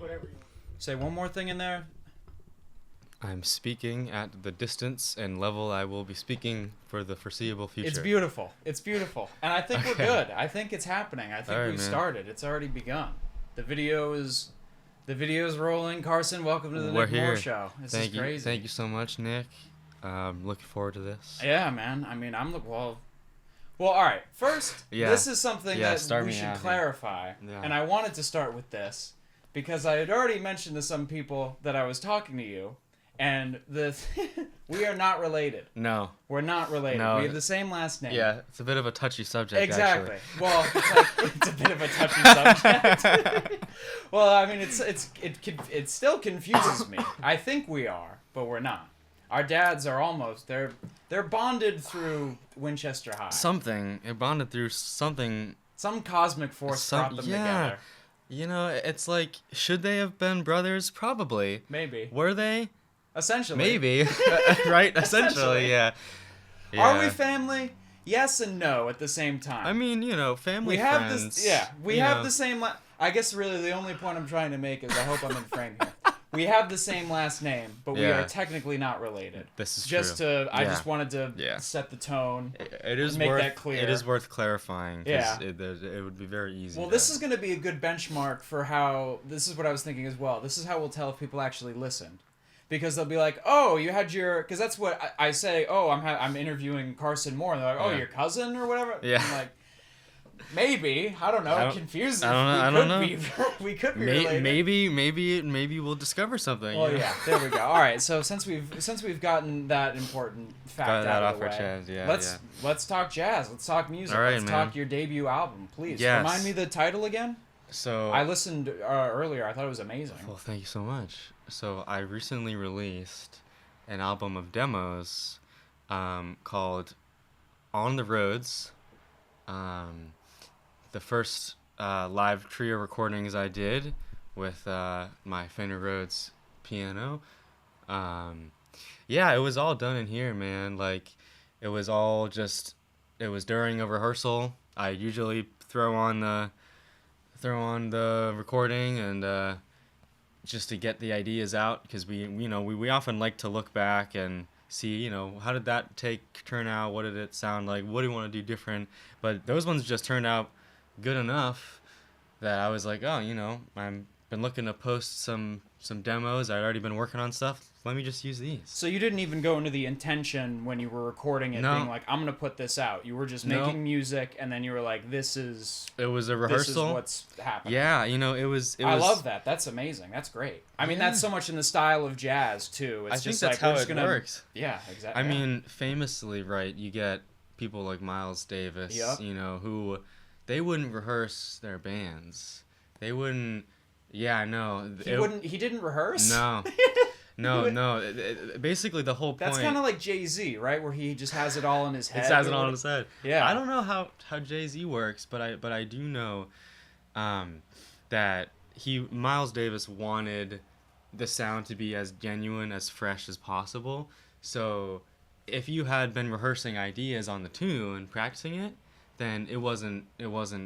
whatever you want. Say one more thing in there. I'm speaking at the distance and level I will be speaking for the foreseeable future. It's beautiful. It's beautiful. And I think we're good. I think it's happening. I think we've started. It's already begun. The video is rolling. Carson, welcome to the Nick Moore Show. This is crazy. Thank you so much, Nick. Looking forward to this. Yeah, man. I mean, well, all right. First, this is something that we should clarify. Yeah. And I wanted to start with this because I had already mentioned to some people that I was talking to you. And we are not related. No. We're not related. No. We have the same last name. Yeah, it's a bit of a touchy subject, exactly. Actually. Well, it's a bit of a touchy subject. Well, I mean, it still confuses me. I think we are, but we're not. Our dads are almost. They're bonded through Winchester High. They're bonded through something. Some cosmic force brought them together. You know, it's like, should they have been brothers? Probably. Maybe. Were they? Essentially. Maybe. Right? Essentially, yeah. Are we family? Yes and no at the same time. I mean, you know, family, friends. We have the same... I guess really the only point I'm trying to make is I hope I'm in frame here. We have the same last name, but we are technically not related. This is true. I just wanted to set the tone. It is make that clear. It is worth clarifying. Yeah. It would be very easy. Well, this is going to be a good benchmark for how... This is what I was thinking as well. This is how we'll tell if people actually listened. Because they'll be like, oh, you had your... Because that's what I say, oh, I'm interviewing Carson Moore. And they're like, oh, your cousin or whatever? Yeah. I'm like, maybe. I don't know. It confuses me. I don't know. We could be related. Maybe we'll discover something. Well, yeah. There we go. All right. So since we've gotten that important fact out of the way, let's talk jazz. Let's talk music. All right, let's talk your debut album, please. Yes. Remind me the title again. So I listened earlier. I thought it was amazing. Well, thank you so much. So I recently released an album of demos called On the Roads. The first live trio recordings I did with my Fender Rhodes piano. It was all done in here, man. Like, it was during a rehearsal. I usually throw on the recording and just to get the ideas out, because we often like to look back and see, how did that turn out? What did it sound like? What do you want to do different? But those ones just turned out good enough that I was like, oh, I've been looking to post some demos. I'd already been working on stuff. Let me just use these. So you didn't even go into the intention when you were recording it, being like, I'm going to put this out. You were just making music, and then you were like, It was a rehearsal. This is what's happening. Yeah, it was... I love that. That's amazing. That's great. I mean, that's so much in the style of jazz, too. It's I think that's how it works. Yeah, exactly. I mean, famously, right, you get people like Miles Davis, who... They wouldn't rehearse their bands. They wouldn't... Yeah, no. He didn't rehearse? No. No. Basically, the whole point... That's kind of like Jay-Z, right? Where he just has it all in his head. He has it all in his head. Yeah. I don't know how Jay-Z works, but I do know that Miles Davis wanted the sound to be as genuine, as fresh as possible. So if you had been rehearsing ideas on the tune and practicing it, then it wasn't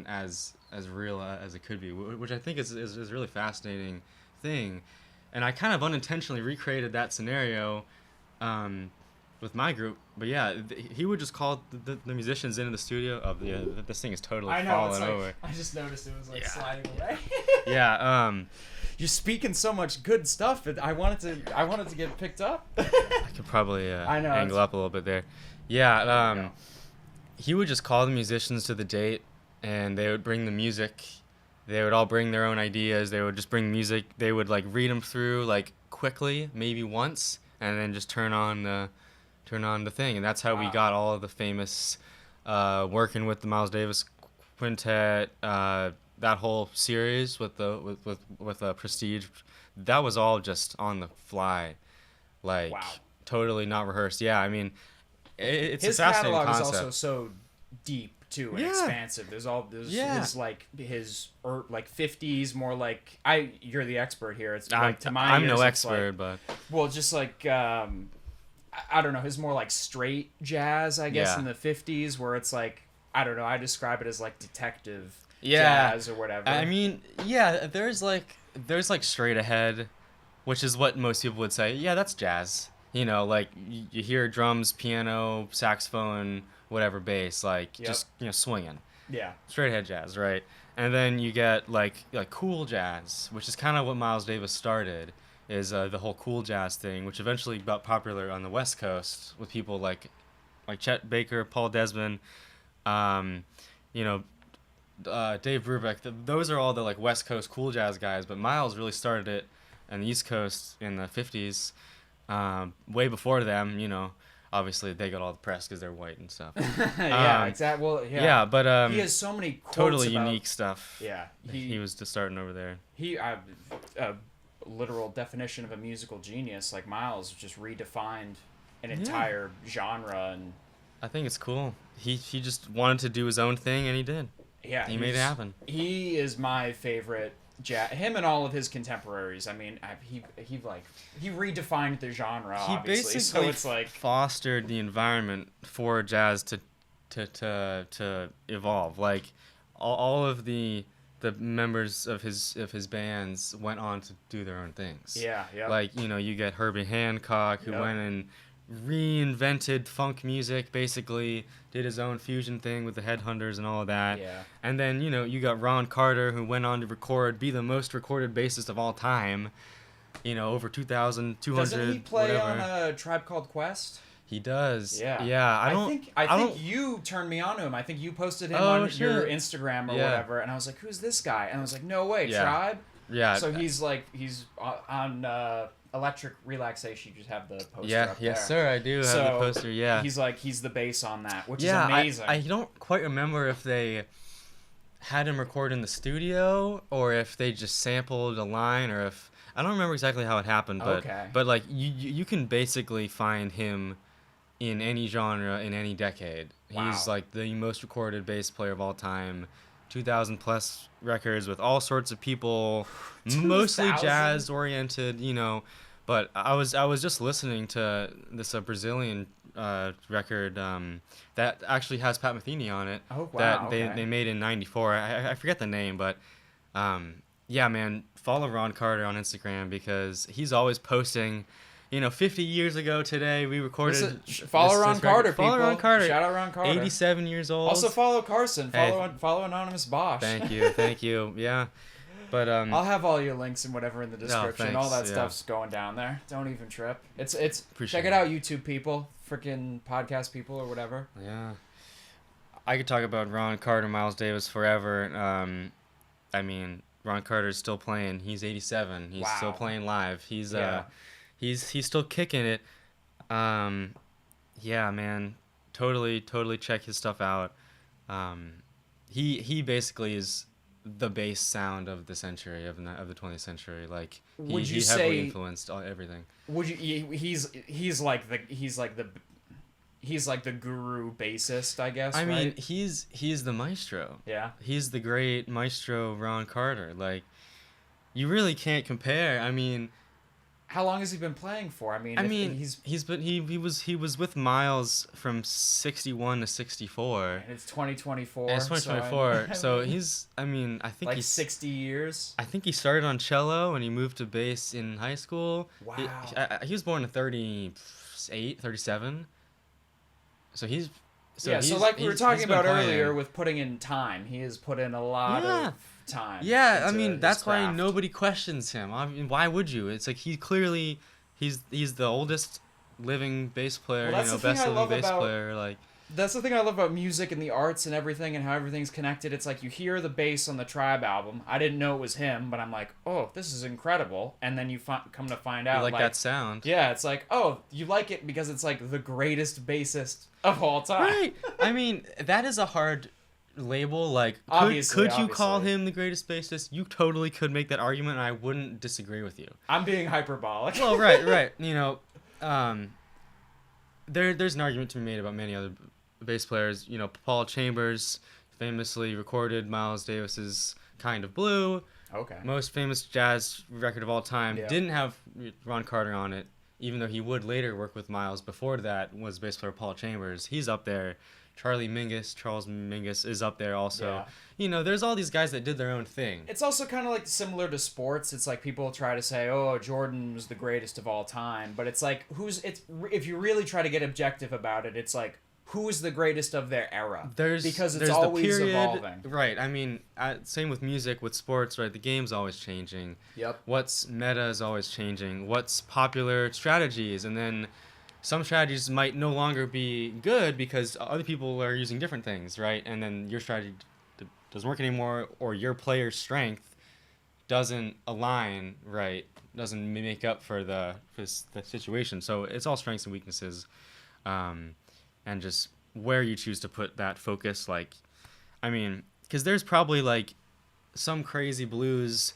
as real as it could be, which I think is a really fascinating thing. And I kind of unintentionally recreated that scenario with my group. But yeah, he would just call the musicians into the studio. This thing is totally falling over. I just noticed it was sliding away. Yeah. You're speaking so much good stuff. I wanted to get picked up. I could probably angle up a little bit there. Yeah. He would just call the musicians to the date, and they would bring the music. They would all bring their own ideas. They would just bring music. They would read them through quickly, maybe once, and then just turn on the thing. And that's how we got all of the famous working with the Miles Davis Quintet. That whole series with Prestige, that was all just on the fly, totally not rehearsed. Yeah, I mean. It's his a fascinating catalog concept. is also so deep too and expansive. There's his 50s, more like you're the expert here. It's to my I'm ears, no expert, but just I don't know, his more straight jazz, I guess, in the 50s, where it's I don't know, I describe it as detective jazz or whatever. I mean, yeah, there's there's like straight ahead, which is what most people would say. Yeah, that's jazz. You know, like you hear drums, piano, saxophone, whatever, bass, like just swinging. Yeah. Straight ahead jazz, right? And then you get like cool jazz, which is kind of what Miles Davis started, is the whole cool jazz thing, which eventually got popular on the West Coast with people like Chet Baker, Paul Desmond, you know, Dave Brubeck. Those are all the like West Coast cool jazz guys, but Miles really started it on the East Coast in the 50s. Way before them, you know, obviously they got all the press because they're white and stuff. Yeah, exactly. Well, yeah. Yeah, but he has so many quotes totally about, unique stuff. Yeah, he was just starting over there. A literal definition of a musical genius. Like Miles just redefined an entire genre, and I think it's cool. He just wanted to do his own thing, and he did. Yeah, he made it happen. He is my favorite. Him and all of his contemporaries. I mean, he redefined the genre. He obviously, basically so it's like fostered the environment for jazz to evolve. Like all of the members of his bands went on to do their own things. Yeah. Like, you know, you get Herbie Hancock, who went and reinvented funk music, basically did his own fusion thing with the Headhunters and all of that. Yeah. And then, you know, you got Ron Carter, who went on to be the most recorded bassist of all time. You know, over 2,200. Doesn't he play whatever. on a Tribe Called Quest? He does. Yeah. Yeah. I think you turned me on to him. I think you posted him on your Instagram or whatever, and I was like, "Who's this guy?" And I was like, "No way, Tribe." Yeah. So he's on Electric Relaxation. You just have the poster. Yeah. Up there. Yes, sir. I do have the poster. Yeah. He's the bass on that, which is amazing. I don't quite remember if they had him record in the studio or if they just sampled a line, or if I don't remember exactly how it happened. But like you can basically find him in any genre in any decade. Wow. He's like the most recorded bass player of all time. 2,000 plus records with all sorts of people, mostly jazz oriented, you know. But I was just listening to this Brazilian record that actually has Pat Metheny on it. Oh, wow. That they made in '94. I forget the name, but yeah, man, follow Ron Carter on Instagram because he's always posting. You know, 50 years ago today, we recorded. Follow Ron Carter, people. Follow Ron Carter. Shout out Ron Carter. 87 years old. Also follow Carson. Follow Anonymous Bosch. Thank you. Yeah, but I'll have all your links and whatever in the description. All that stuff's going down there. Don't even trip. It's check it out, YouTube people, freaking podcast people or whatever. Yeah, I could talk about Ron Carter, Miles Davis forever. I mean, Ron Carter's still playing. He's 87. He's still playing live. He's still kicking it. Yeah, man. Totally check his stuff out. He basically is the bass sound of the century, of the 20th century. Like he heavily influenced everything. Would you he's like the guru bassist, I guess, I mean, he's the maestro. Yeah. He's the great maestro Ron Carter. Like you really can't compare. I mean, how long has he been playing for? He was with Miles from 61 to 64. And it's 2024. And it's 2024. So he's, I think like he's 60 years. I think he started on cello and he moved to bass in high school. Wow. He was born in 38, 37. So he's like we were talking about earlier with putting in time. He has put in a lot of time. Yeah, I mean, that's why nobody questions him. I mean, why would you? It's like he's the oldest living bass player, best living bass player. Like that's the thing I love about music and the arts and everything and how everything's connected. It's like you hear the bass on the Tribe album. I didn't know it was him, but I'm like, oh, this is incredible. And then you come to find out, you like that sound. Yeah, it's like, oh, you like it because it's like the greatest bassist of all time. Right. I mean, that is a hard label. Like, could you call him the greatest bassist? You totally could make that argument, and I wouldn't disagree with you. I'm being hyperbolic. Well, right. You know, there's an argument to be made about many other bass players. You know, Paul Chambers famously recorded Miles Davis's "Kind of Blue." Okay. Most famous jazz record of all time. Yeah. Didn't have Ron Carter on it, even though he would later work with Miles. Before that was bass player Paul Chambers. He's up there. Charles Mingus is up there also. Yeah. There's all these guys that did their own thing. It's also kind of like similar to sports. It's like people try to say, oh, Jordan was the greatest of all time. But it's like, if you really try to get objective about it, it's like, who is the greatest of their era? Because it's always evolving. Right. I mean, same with music, with sports, right? The game's always changing. Yep. What's meta is always changing. What's popular strategies. And then some strategies might no longer be good because other people are using different things, right? And then your strategy doesn't work anymore, or your player's strength doesn't align, right? Doesn't make up for the situation. So it's all strengths and weaknesses, and just where you choose to put that focus. Like, I mean, because there's probably like some crazy blues,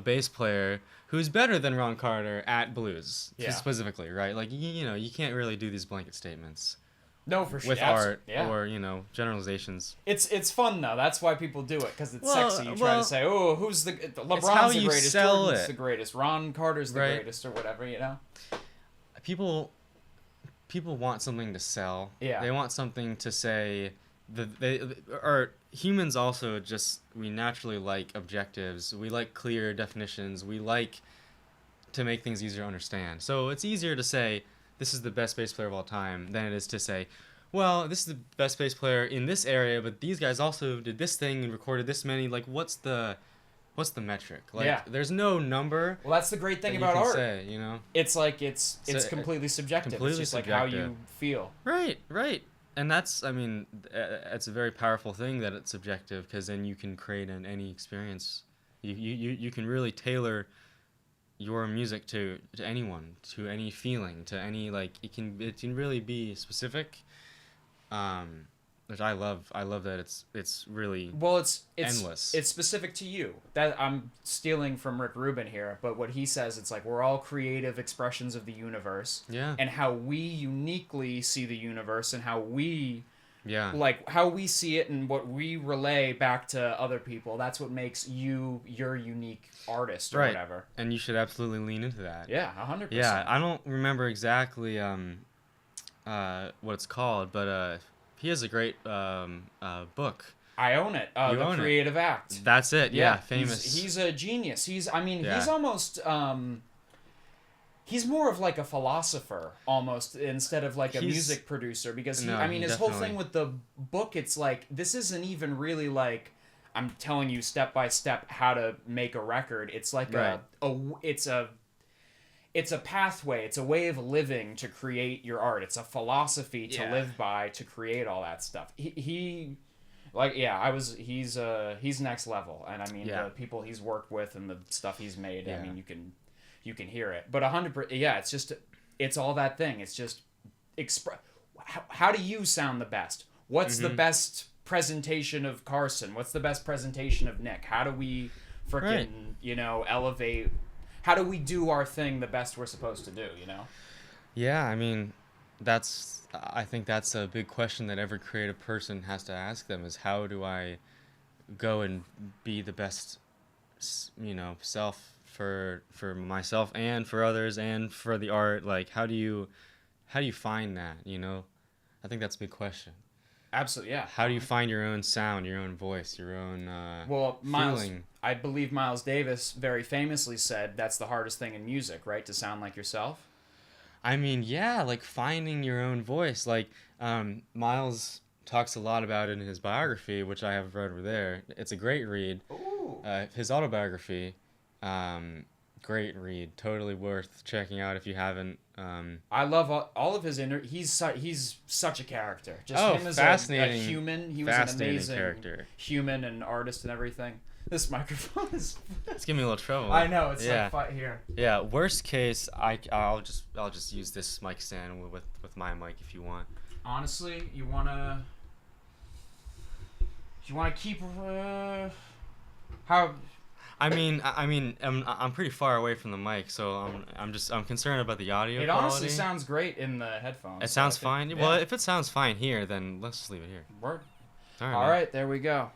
bass player who's better than Ron Carter at blues, specifically, right? Like, you can't really do these blanket statements. No, for sure. With art or, generalizations. It's fun, though. That's why people do it, because it's sexy. You try to say, oh, who's LeBron's the greatest, Jordan's the greatest, Ron Carter's the greatest, or whatever, People want something to sell. Yeah. They want something to say. Or humans also we naturally like objectives. We like clear definitions. We like to make things easier to understand. So it's easier to say this is the best bass player of all time than it is to say, well, this is the best bass player in this area, but these guys also did this thing and recorded this many. Like, what's the metric? Like, there's no number. Well, that's the great thing about art. Say, It's like it's completely subjective. It's just subjective. Like how you feel. Right. And that's, I mean, it's a very powerful thing that it's subjective, because then you can create any experience. You can really tailor your music to anyone, to any feeling, to any, like, it can really be specific, which I love. I love that it's really endless. It's specific to you. That I'm stealing from Rick Rubin here, but what he says, it's like we're all creative expressions of the universe. Yeah. And how we uniquely see the universe, and how we like how we see it, and what we relay back to other people. That's what makes you your unique artist or whatever. And you should absolutely lean into that. Yeah, 100%. Yeah, I don't remember exactly what it's called, but he has a great book. I own it. The Creative Act. That's it. Yeah, famous. He's a genius. He's almost he's more of like a philosopher almost, instead of like a music producer, because his whole thing with the book, it's like, this isn't even really like I'm telling you step by step how to make a record. It's like it's a pathway. It's a way of living to create your art. It's a philosophy to live by, to create all that stuff. He's next level. And I mean, the people he's worked with and the stuff he's made, I mean, you can hear it. But 100%, it's all that thing. It's just how do you sound the best? What's the best presentation of Carson? What's the best presentation of Nick? How do we freaking, elevate? How do we do our thing the best we're supposed to do, Yeah, I mean, I think that's a big question that every creative person has to ask them, is how do I go and be the best, self for myself and for others and for the art? Like, how do you find that, I think that's a big question. Absolutely, yeah. How do you find your own sound, your own voice, your own feeling? I believe Miles Davis very famously said that's the hardest thing in music, right? To sound like yourself. I mean, yeah, like finding your own voice. Like, Miles talks a lot about it in his biography, which I have read over there. It's a great read. Ooh. His autobiography, great read. Totally worth checking out if you haven't. I love all of his he's such a character. Just him as a human. He was an amazing character. Human and artist and everything. This microphone is. It's giving me a little trouble. I know, it's like fight here. Yeah. Worst case, I'll just use this mic stand with my mic if you want. Honestly, you wanna keep how. I mean, I'm pretty far away from the mic, so I'm concerned about the audio quality. Honestly sounds great in the headphones. It sounds fine. Yeah. Well, if it sounds fine here, then let's just leave it here. Word. All right, there we go.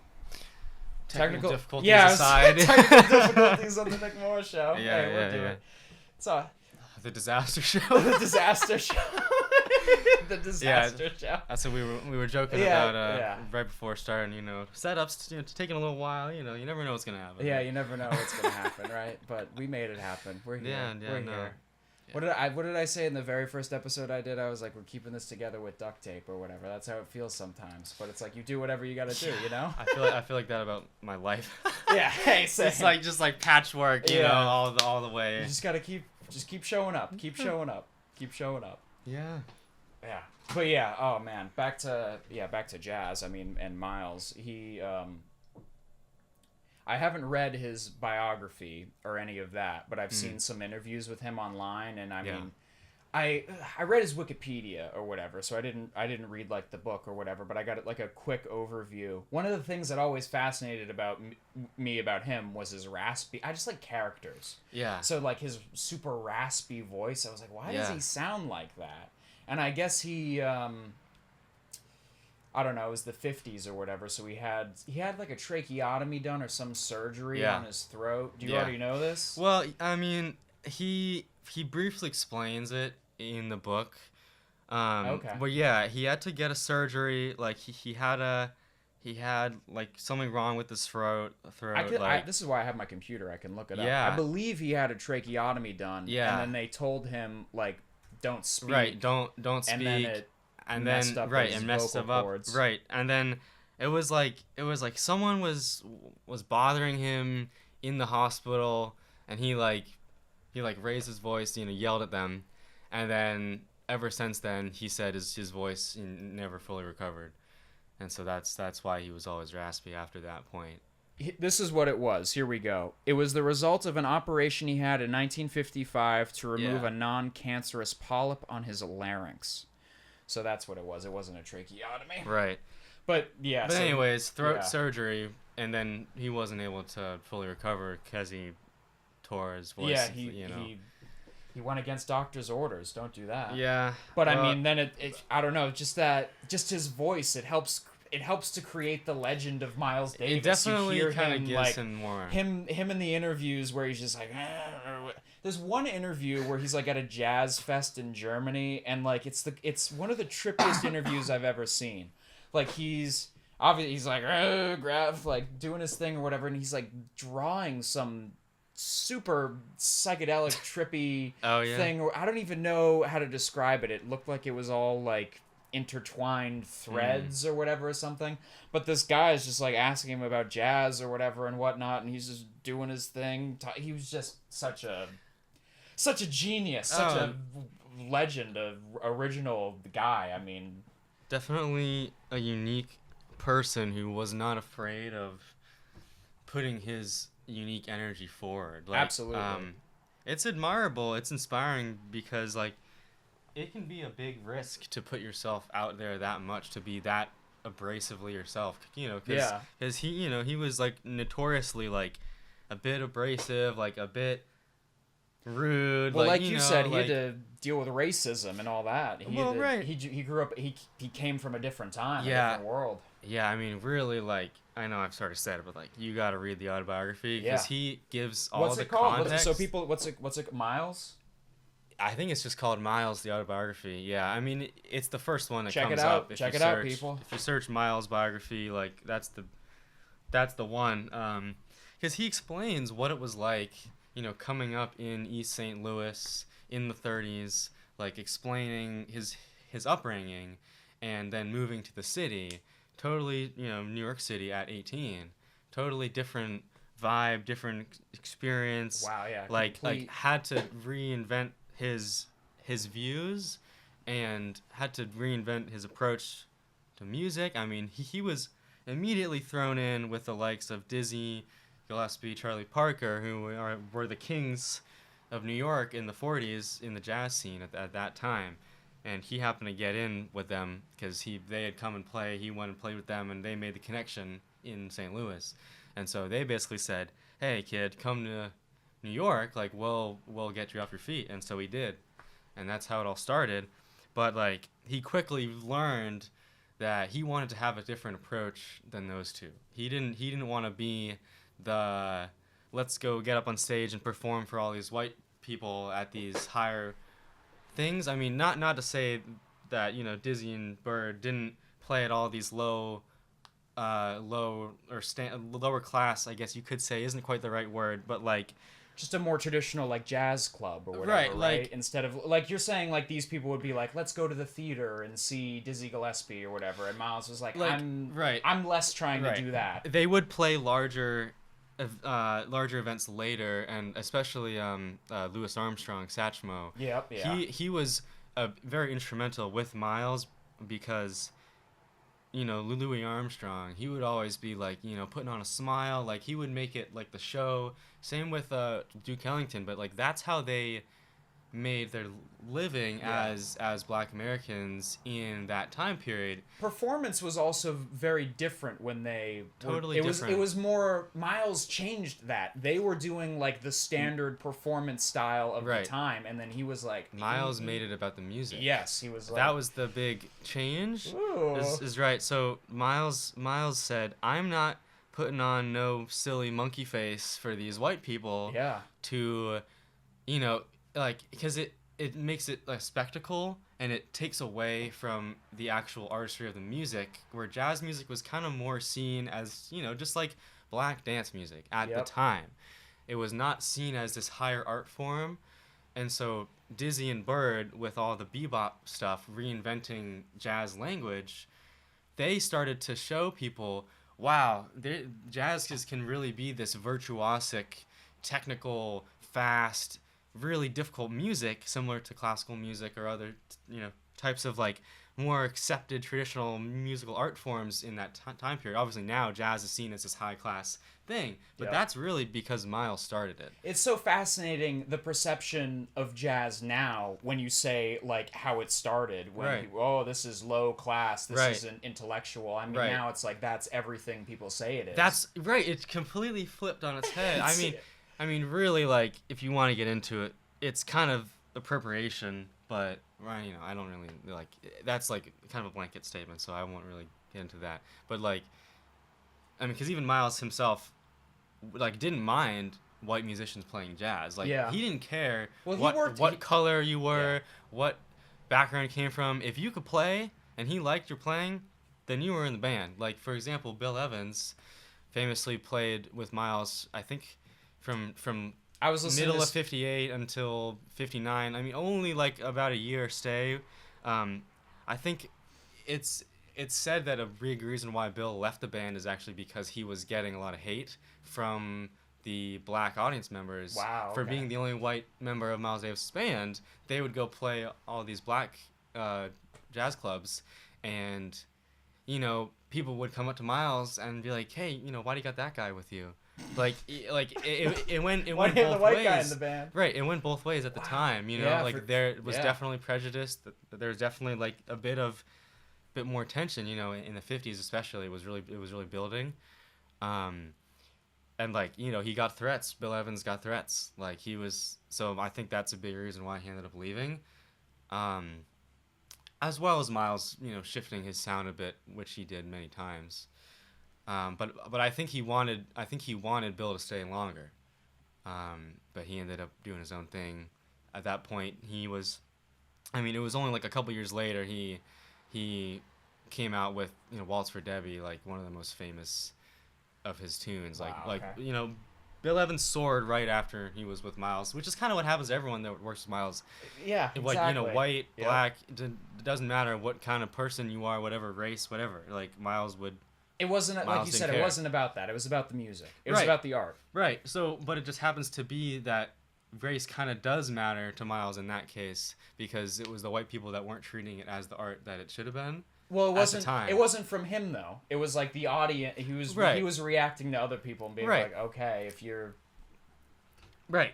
Technical difficulties aside. Technical difficulties on the Nick Moore Show. Yeah. It's the disaster show. The disaster show. The disaster show. That's what we were joking about right before starting. Setups. Taking a little while. You never know what's gonna happen. Yeah, you never know what's gonna happen, right? But we made it happen. We're here. We're here. Yeah. What did I say in the very first episode I did? I was like, we're keeping this together with duct tape or whatever. That's how it feels sometimes. But it's like you do whatever you got to do, I feel like that about my life. Yeah, hey, same. It's just like patchwork, all the way. You just gotta keep showing up. Keep showing up. Keep showing up. Yeah. Yeah. But yeah, oh man, back to jazz. I mean, and Miles, he I haven't read his biography or any of that, but I've seen some interviews with him online, and I mean, I read his Wikipedia or whatever, so I didn't read like the book or whatever, but I got like a quick overview. One of the things that always fascinated about me about him was his raspy. I just like characters. Yeah. So like his super raspy voice, I was like, why does he sound like that? And I guess he I don't know, it was the 50s or whatever, so he had like a tracheotomy done or some surgery on his throat. Do you already know this? Well, I mean, he briefly explains it in the book. Okay. But yeah, he had to get a surgery. Like he had like something wrong with his throat. This is why I have my computer. I can look it up. I believe he had a tracheotomy done. Yeah. And then they told him like, don't speak. Right. Don't speak. And then messed up cords. Right, and then it was like someone was bothering him in the hospital, and he raised his voice, yelled at them, and then ever since then he said his voice never fully recovered, and so that's why he was always raspy after that point. This is what it was. Here we go. It was the result of an operation he had in 1955 to remove a non-cancerous polyp on his larynx. So that's what it was. It wasn't a tracheotomy. Right. But yeah. But anyways, throat surgery, and then he wasn't able to fully recover because he tore his voice. Yeah, he went against doctor's orders. Don't do that. Yeah. But I mean, then it I don't know. Just his voice. It helps to create the legend of Miles Davis. It definitely kind of gives him more. Him in the interviews where he's just like. There's one interview where he's like at a jazz fest in Germany, and like it's one of the trippiest interviews I've ever seen. Like he's like like doing his thing or whatever, and he's like drawing some super psychedelic trippy thing. Or I don't even know how to describe it. It looked like it was all like intertwined threads or whatever or something. But this guy is just like asking him about jazz or whatever and whatnot, and he's just doing his thing. He was just such a genius, such a legend, a original guy. I mean, definitely a unique person who was not afraid of putting his unique energy forward. Like, absolutely. It's admirable. It's inspiring because like it can be a big risk to put yourself out there that much, to be that abrasively yourself. Because he was like notoriously like a bit abrasive, like a bit rude. Well, like you said, he had to deal with racism and all that. Right. He grew up. He came from a different time, a different world. Yeah, I mean, really, like I know I've sort of said it, but like you got to read the autobiography because he gives all the context. So people, what's it? Miles? I think it's just called Miles, the autobiography. Yeah, I mean, it's the first one that comes up. Check it out, people. If you search Miles biography, like that's the one. Because he explains what it was like. Coming up in East St. Louis in the 30s, like explaining his upbringing, and then moving to the city, totally, New York City at 18, totally different vibe, different experience. Wow, yeah. Like had to reinvent his views, and had to reinvent his approach to music. I mean, he was immediately thrown in with the likes of Dizzy Gillespie, Charlie Parker, who were the kings of New York in the 40s in the jazz scene at that time. And he happened to get in with them because they had come and play. He went and played with them, and they made the connection in St. Louis. And so they basically said, hey, kid, come to New York. Like, we'll get you off your feet. And so he did. And that's how it all started. But, like, he quickly learned that he wanted to have a different approach than those two. He didn't want to be the let's go get up on stage and perform for all these white people at these higher things. I mean, not to say that, you know, Dizzy and Bird didn't play at all these lower class, I guess you could say, isn't quite the right word, but like just a more traditional like jazz club or whatever, right? Like, instead of like you're saying, like these people would be like, let's go to the theater and see Dizzy Gillespie or whatever, and Miles was like I'm less trying to do that. They would play larger events later, and especially Louis Armstrong, Satchmo. Yeah. He was very instrumental with Miles because, you know, Louis Armstrong, he would always be like, you know, putting on a smile, like he would make it like the show. Same with Duke Ellington, but like that's how they made their living as Black Americans in that time period. Performance was also very different when they different. It was more, Miles changed that. They were doing like the standard performance style of the time, and then he was like Miles made it about the music. Yes, he was like, that was the big change. Is right. So Miles said, I'm not putting on no silly monkey face for these white people to, you know, like, because it makes it a spectacle, and it takes away from the actual artistry of the music, where jazz music was kind of more seen as, you know, just like black dance music at the time. It was not seen as this higher art form. And so Dizzy and Bird, with all the bebop stuff, reinventing jazz language, they started to show people, wow, jazz can really be this virtuosic, technical, fast, really difficult music, similar to classical music or other, you know, types of like more accepted traditional musical art forms in that time period. Obviously now jazz is seen as this high class thing, but that's really because Miles started it. It's so fascinating, the perception of jazz now, when you say like how it started, when this is low class, this is an intellectual. I mean, now it's like that's everything people say it is. That's right. It's completely flipped on its head. I mean, really, like, if you want to get into it, it's kind of appropriation, but, you know, I don't really, like, that's, like, kind of a blanket statement, so I won't really get into that. But, like, I mean, because even Miles himself, like, didn't mind white musicians playing jazz. Like, he didn't care what color you were, what background you came from. If you could play, and he liked your playing, then you were in the band. Like, for example, Bill Evans famously played with Miles, I think, from middle of 58 until 59. I mean, only like about a year stay. I think it's said that a big reason why Bill left the band is actually because he was getting a lot of hate from the black audience members for being the only white member of Miles Davis' band. They would go play all these black jazz clubs, and, you know, people would come up to Miles and be like, hey, you know, why do you got that guy with you? Like it went both the white ways. Guy in the band? Right, it went both ways at the time, you know, there was definitely prejudice, there was definitely like a bit more tension, you know, in the 50s especially. It was really building. And like, you know, he got threats. Bill Evans got threats. Like, he was, so I think that's a big reason why he ended up leaving. As well as Miles, you know, shifting his sound a bit, which he did many times. But I think he wanted Bill to stay longer. But he ended up doing his own thing. At that point, it was only like a couple years later he came out with, you know, Waltz for Debbie, like one of the most famous of his tunes. You know, Bill Evans soared right after he was with Miles, which is kind of what happens to everyone that works with Miles. Yeah, exactly. Like, you know, white, black, it doesn't matter what kind of person you are, whatever race, whatever. Like, Miles would. It wasn't, like you said, it wasn't about that. It was about the music. It was about the art. Right. So, but it just happens to be that race kind of does matter to Miles in that case, because it was the white people that weren't treating it as the art that it should have been. Well, it wasn't from him though. It was like the audience. He was reacting to other people and being like, okay, if you're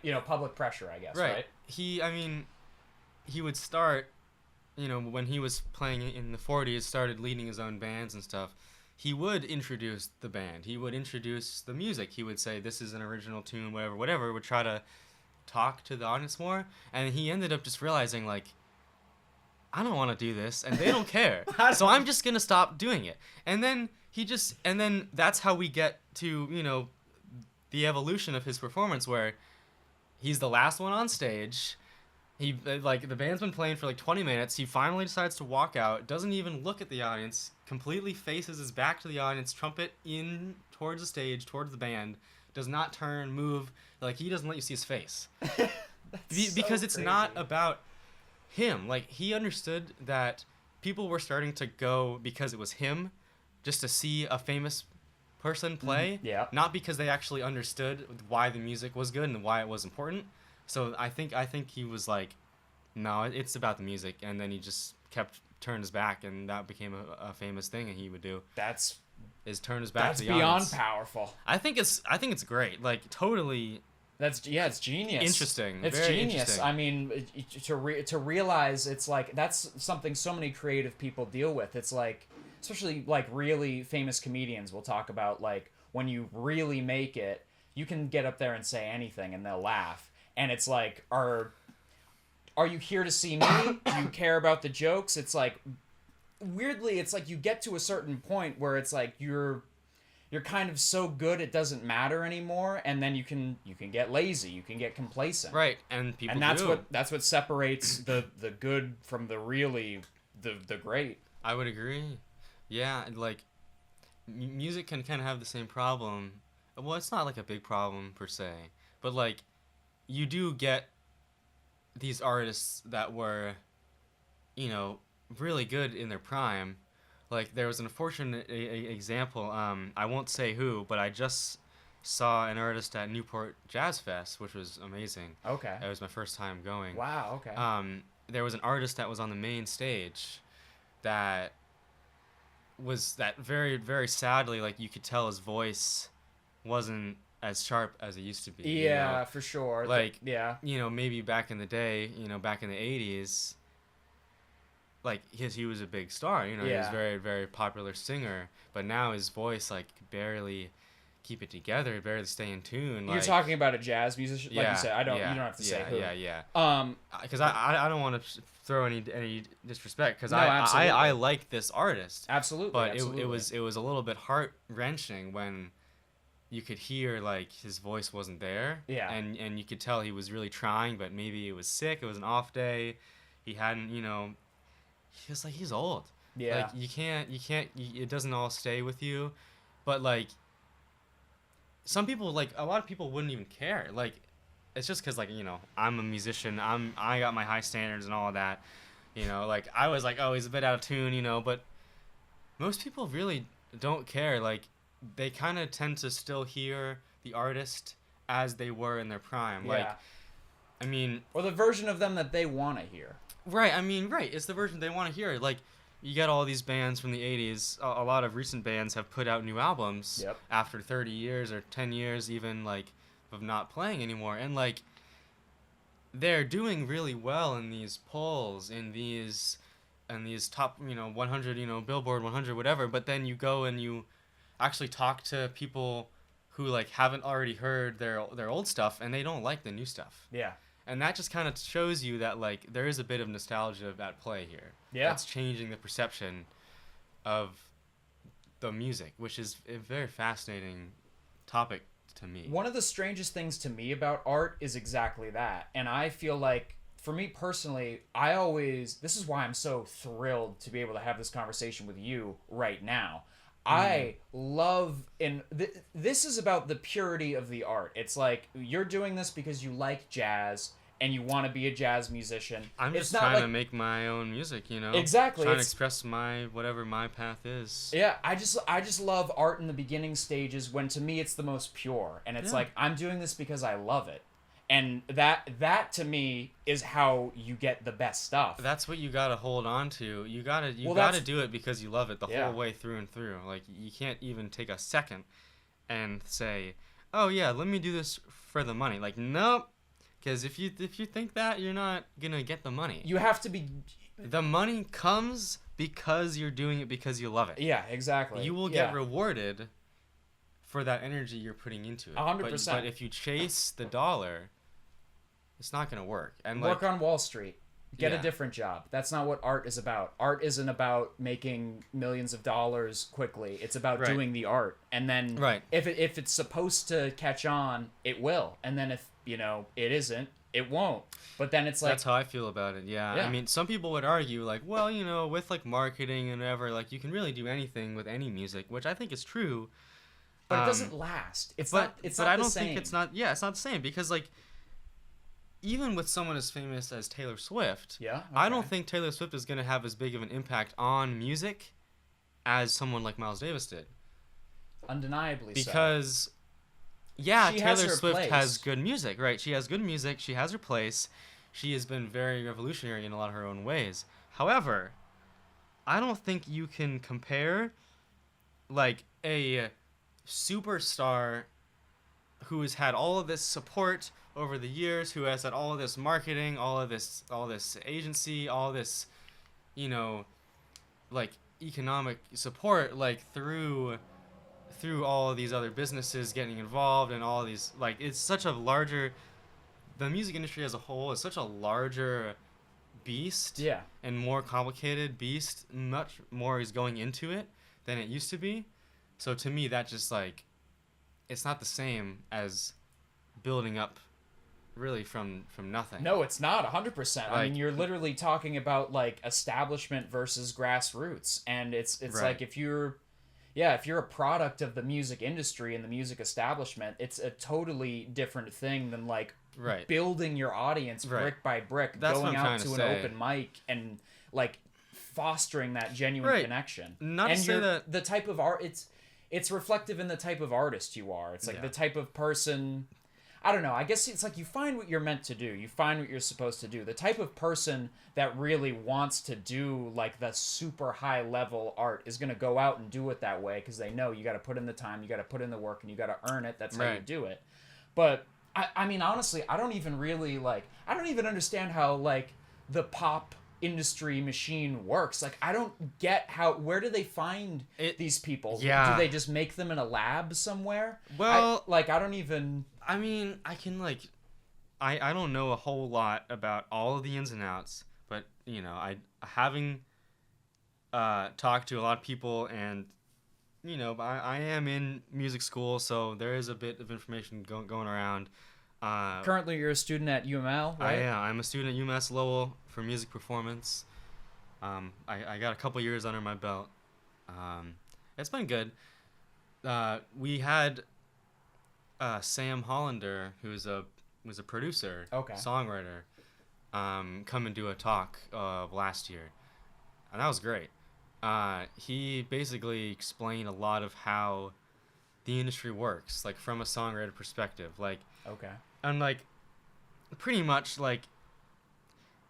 you know, public pressure, I guess. Right. He would start, you know, when he was playing in the 40s, started leading his own bands and stuff. He would introduce the band. He would introduce the music. He would say, this is an original tune, whatever. Would try to talk to the audience more. And he ended up just realizing, like, I don't want to do this, and they don't care. So I'm just going to stop doing it. And then that's how we get to, you know, the evolution of his performance, where he's the last one on stage. He like the band's been playing for like 20 minutes. He finally decides to walk out. Doesn't even look at the audience. Completely faces his back to the audience. Trumpet in towards the stage, towards the band. Does not turn, move. Like he doesn't let you see his face. Because it's not about him. Like he understood that people were starting to go because it was him, just to see a famous person play. Yeah. Not because they actually understood why the music was good and why it was important. So I think he was like, no, it's about the music, and then he just turned his back, and that became a famous thing, and he would do. Is turn his back to the audience. That's beyond powerful. I think it's great. Like totally. It's genius. Interesting. It's very genius. Interesting. I mean, to realize it's like that's something so many creative people deal with. It's like, especially like really famous comedians will talk about, like when you really make it, you can get up there and say anything and they'll laugh. And it's like, are you here to see me? Do you care about the jokes? It's like, weirdly, it's like you get to a certain point where it's like you're kind of so good it doesn't matter anymore, and then you can get lazy, you can get complacent. Right, and that's what separates the good from the really the great. I would agree. Yeah, like music can kind of have the same problem. Well, it's not like a big problem per se, but like you do get these artists that were, really good in their prime. Like there was an unfortunate example. I won't say who, but I just saw an artist at Newport Jazz Fest, which was amazing. Okay. It was my first time going. Wow. Okay. There was an artist that was on the main stage, that very, very sadly, like you could tell his voice wasn't as sharp as it used to be. Yeah, for sure. Like, yeah. Maybe back in the day, back in the 80s, like he was a big star, he was a very, very popular singer, but now his voice like could barely keep it together, barely stay in tune. You're talking about a jazz musician, like you said. You don't have to say who. Yeah. Because I don't want to throw any disrespect, because absolutely. I like this artist. Absolutely. But it was a little bit heart-wrenching when you could hear like his voice wasn't there. Yeah. And you could tell he was really trying, but maybe it was sick. It was an off day. He hadn't, he was like, he's old. Yeah. Like you can't. It doesn't all stay with you, but like some people, like a lot of people wouldn't even care. Like it's just because like I'm a musician. I got my high standards and all of that. Like I was like, oh, he's a bit out of tune. But most people really don't care. Like they kind of tend to still hear the artist as they were in their prime. Yeah. Like, I mean, or the version of them that they want to hear. Right. I mean, right. It's the version they want to hear. Like, you get all these bands from the 80s. A lot of recent bands have put out new albums after 30 years or 10 years even, like, of not playing anymore. And, like, they're doing really well in these polls, in these top, 100, Billboard 100, whatever. But then you go and you actually talk to people who, like, haven't already heard their old stuff, and they don't like the new stuff. Yeah. And that just kind of shows you that, like, there is a bit of nostalgia at play here. Yeah. That's changing the perception of the music, which is a very fascinating topic to me. One of the strangest things to me about art is exactly that. And I feel like, for me personally, this is why I'm so thrilled to be able to have this conversation with you right now. I love, this is about the purity of the art. It's like, you're doing this because you like jazz and you want to be a jazz musician. I'm just trying to make my own music, Exactly. Trying to express whatever my path is. Yeah, I just love art in the beginning stages when, to me, it's the most pure. And it's like, I'm doing this because I love it. And that to me is how you get the best stuff. That's what you gotta hold on to. You gotta do it because you love it the whole way through and through. Like you can't even take a second and say, "Oh yeah, let me do this for the money." Like nope, because if you think that, you're not gonna get the money. You have to be. The money comes because you're doing it because you love it. Yeah, exactly. You will get rewarded for that energy you're putting into it. 100%. But if you chase the dollar, it's not going to work. And work on Wall Street. Get a different job. That's not what art is about. Art isn't about making millions of dollars quickly. It's about doing the art. And then if it's supposed to catch on, it will. And then if, it isn't, it won't. But then it's like... That's how I feel about it, yeah. I mean, some people would argue, like, well, with, like, marketing and whatever, like, you can really do anything with any music, which I think is true. But it doesn't last. It's not the same. But I don't think it's not... Yeah, it's not the same. Because, like, even with someone as famous as Taylor Swift, I don't think Taylor Swift is going to have as big of an impact on music as someone like Miles Davis did. Undeniably because, Taylor Swift has good music, right? She has good music. She has her place. She has been very revolutionary in a lot of her own ways. However, I don't think you can compare, like, a superstar who has had all of this support over the years, who has had all of this marketing, all this agency, all this, like, economic support, like, through all of these other businesses getting involved and all these, like, it's such a larger, the music industry as a whole is such a larger beast and more complicated beast. Much more is going into it than it used to be. So to me, that just, like, it's not the same as building up really from nothing. No, it's not 100%. Like, I mean, you're literally talking about, like, establishment versus grassroots, and it's like if you're a product of the music industry and the music establishment, it's a totally different thing than, like, building your audience brick by brick. That's going out to an open mic and, like, fostering that genuine connection. Not and to say that the type of art, it's reflective in the type of artist you are. It's like the type of person, I don't know, I guess it's like you find what you're meant to do. You find what you're supposed to do. The type of person that really wants to do, like, the super high level art is going to go out and do it that way because they know you got to put in the time, you got to put in the work, and you got to earn it. That's how you do it. But I mean, honestly, I don't even understand how, like, the pop industry machine works. Like, I don't get where do they find these people? Do they just make them in a lab somewhere? Well, I don't even... I mean, I can, like... I don't know a whole lot about all of the ins and outs, but, having talked to a lot of people and, I am in music school, so there is a bit of information going around. Currently, you're a student at UML, right? I'm a student at UMass Lowell for music performance. I got a couple years under my belt. It's been good. We had Sam Hollander, who was a producer, songwriter, come and do a talk last year, and that was great. He basically explained a lot of how the industry works, like, from a songwriter perspective, like. And, like, pretty much, like,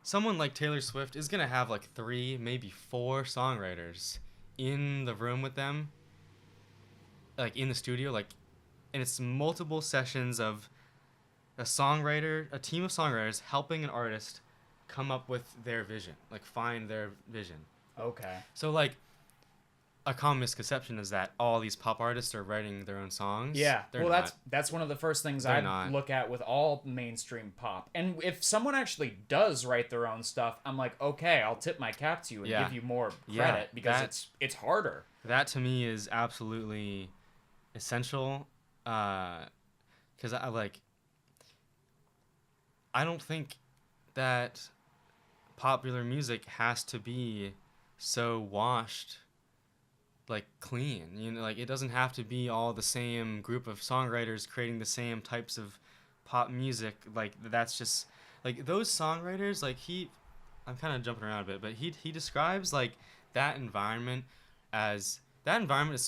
someone like Taylor Swift is gonna have, like, 3, maybe 4 songwriters in the room with them, like, in the studio, like, and it's multiple sessions of a team of songwriters helping an artist come up with their vision, like, find their vision. So, like, a common misconception is that all these pop artists are writing their own songs. Yeah, well, that's one of the first things I look at with all mainstream pop. And if someone actually does write their own stuff, I'm like, okay, I'll tip my cap to you and give you more credit because it's harder. That to me is absolutely essential, because I don't think that popular music has to be so washed, like, clean, like, it doesn't have to be all the same group of songwriters creating the same types of pop music. Like, that's just, like, those songwriters, like, I'm kind of jumping around a bit, but he describes, like, that environment is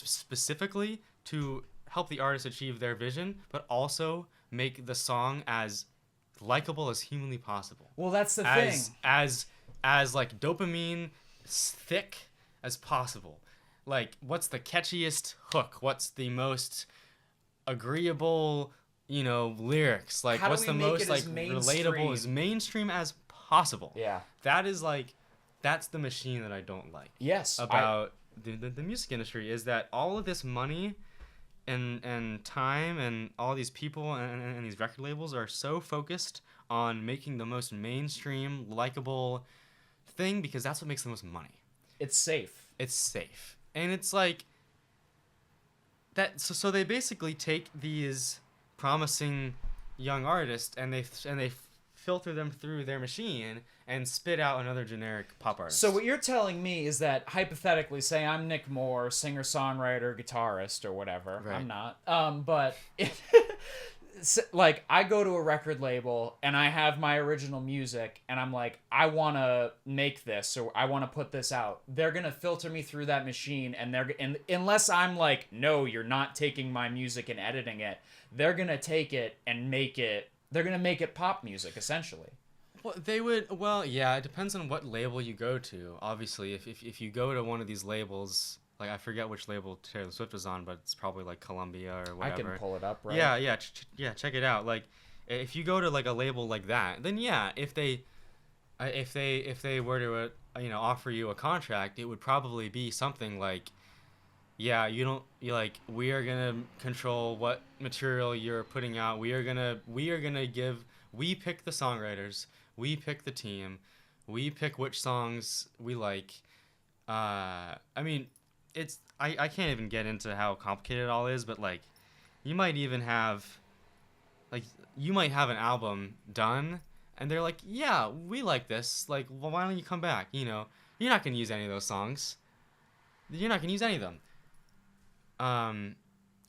specifically to help the artist achieve their vision, but also make the song as likable as humanly possible. Well, that's the thing. As like, dopamine thick as possible. Like, what's the catchiest hook? What's the most agreeable, lyrics? Like, what's the most, like, relatable, as mainstream as possible? Yeah. That is, like, that's the machine that I don't like. Yes. About the music industry, is that all of this money and time and all these people and these record labels are so focused on making the most mainstream, likable thing because that's what makes the most money. It's safe. It's safe. And it's like that. So they basically take these promising young artists and they filter them through their machine and spit out another generic pop artist. So what you're telling me is that hypothetically, say I'm Nick Moore, singer, songwriter, guitarist, or whatever. Right. I'm not. But like I go to a record label and I have my original music and I'm like, I want to make this or I want to put this out. They're going to filter me through that machine and unless I'm like, no, you're not taking my music and editing it, they're going to take it and make it, they're going to make it pop music essentially. Well, they would, well, yeah, it depends on what label you go to. Obviously, if you go to one of these labels, like I forget which label Taylor Swift was on, but it's probably like Columbia or whatever. I can pull it up, right? Yeah, check it out. Like, if you go to like a label like that, then yeah, if they were to offer you a contract, it would probably be something like, yeah, we are gonna control what material you're putting out. We are gonna we pick the songwriters, we pick the team, we pick which songs we like. I mean. I can't even get into how complicated it all is, but like you might have an album done and they're like, yeah, we like this, like, well, why don't you come back? You're not gonna use any of those songs, you're not gonna use any of them.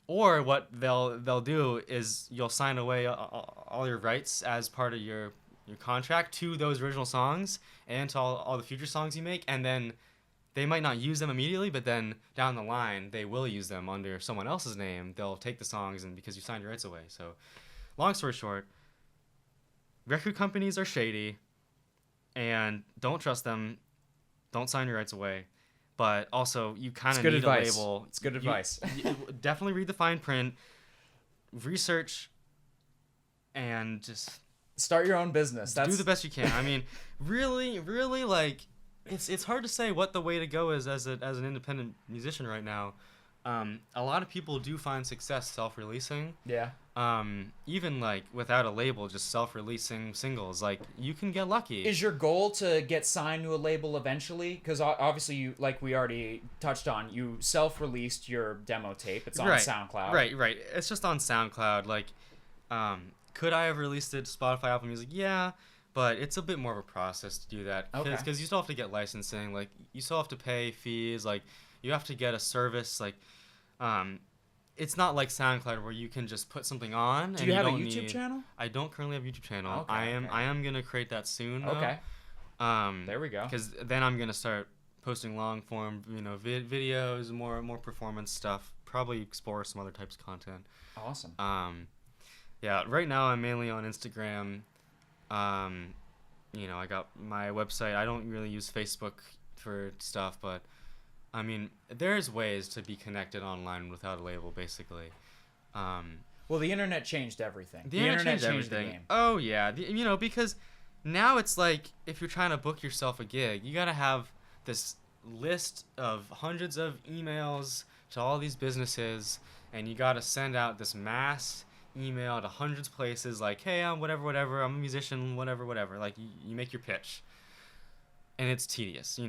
Or what they'll do is you'll sign away all your rights as part of your contract to those original songs and to all the future songs you make, and then they might not use them immediately, but then down the line, they will use them under someone else's name. They'll take the songs and because you signed your rights away. So, long story short, record companies are shady, and don't trust them. Don't sign your rights away. But also, you kind of need a label. It's good advice. You definitely read the fine print, research, and just start your own business. Do the best you can. I mean, really, really, like. It's hard to say what the way to go is as an independent musician right now. A lot of people do find success self-releasing. Yeah. Even like without a label, just self-releasing singles. Like you can get lucky. Is your goal to get signed to a label eventually? Because obviously you, like we already touched on, you self-released your demo tape. It's on SoundCloud. Right. It's just on SoundCloud. Like, could I have released it to Spotify, Apple Music? Yeah. But it's a bit more of a process to do that. Because you still have to get licensing. Like, you still have to pay fees. Like, you have to get a service. Like, it's not like SoundCloud where you can just put something on. Do you have a YouTube channel? I don't currently have a YouTube channel. Okay, I am going to create that soon, though. Okay. There we go. Because then I'm going to start posting long-form, videos, more performance stuff. Probably explore some other types of content. Awesome. Yeah, right now I'm mainly on Instagram. I got my website. I don't really use Facebook for stuff, but I mean, there's ways to be connected online without a label, basically. Well, the internet changed everything. The internet changed everything. The game. Oh yeah, because now it's like if you're trying to book yourself a gig, you gotta have this list of hundreds of emails to all these businesses, and you gotta send out this mass email to hundreds of places like, hey, I'm whatever, I'm a musician, whatever. Like, you make your pitch. And it's tedious,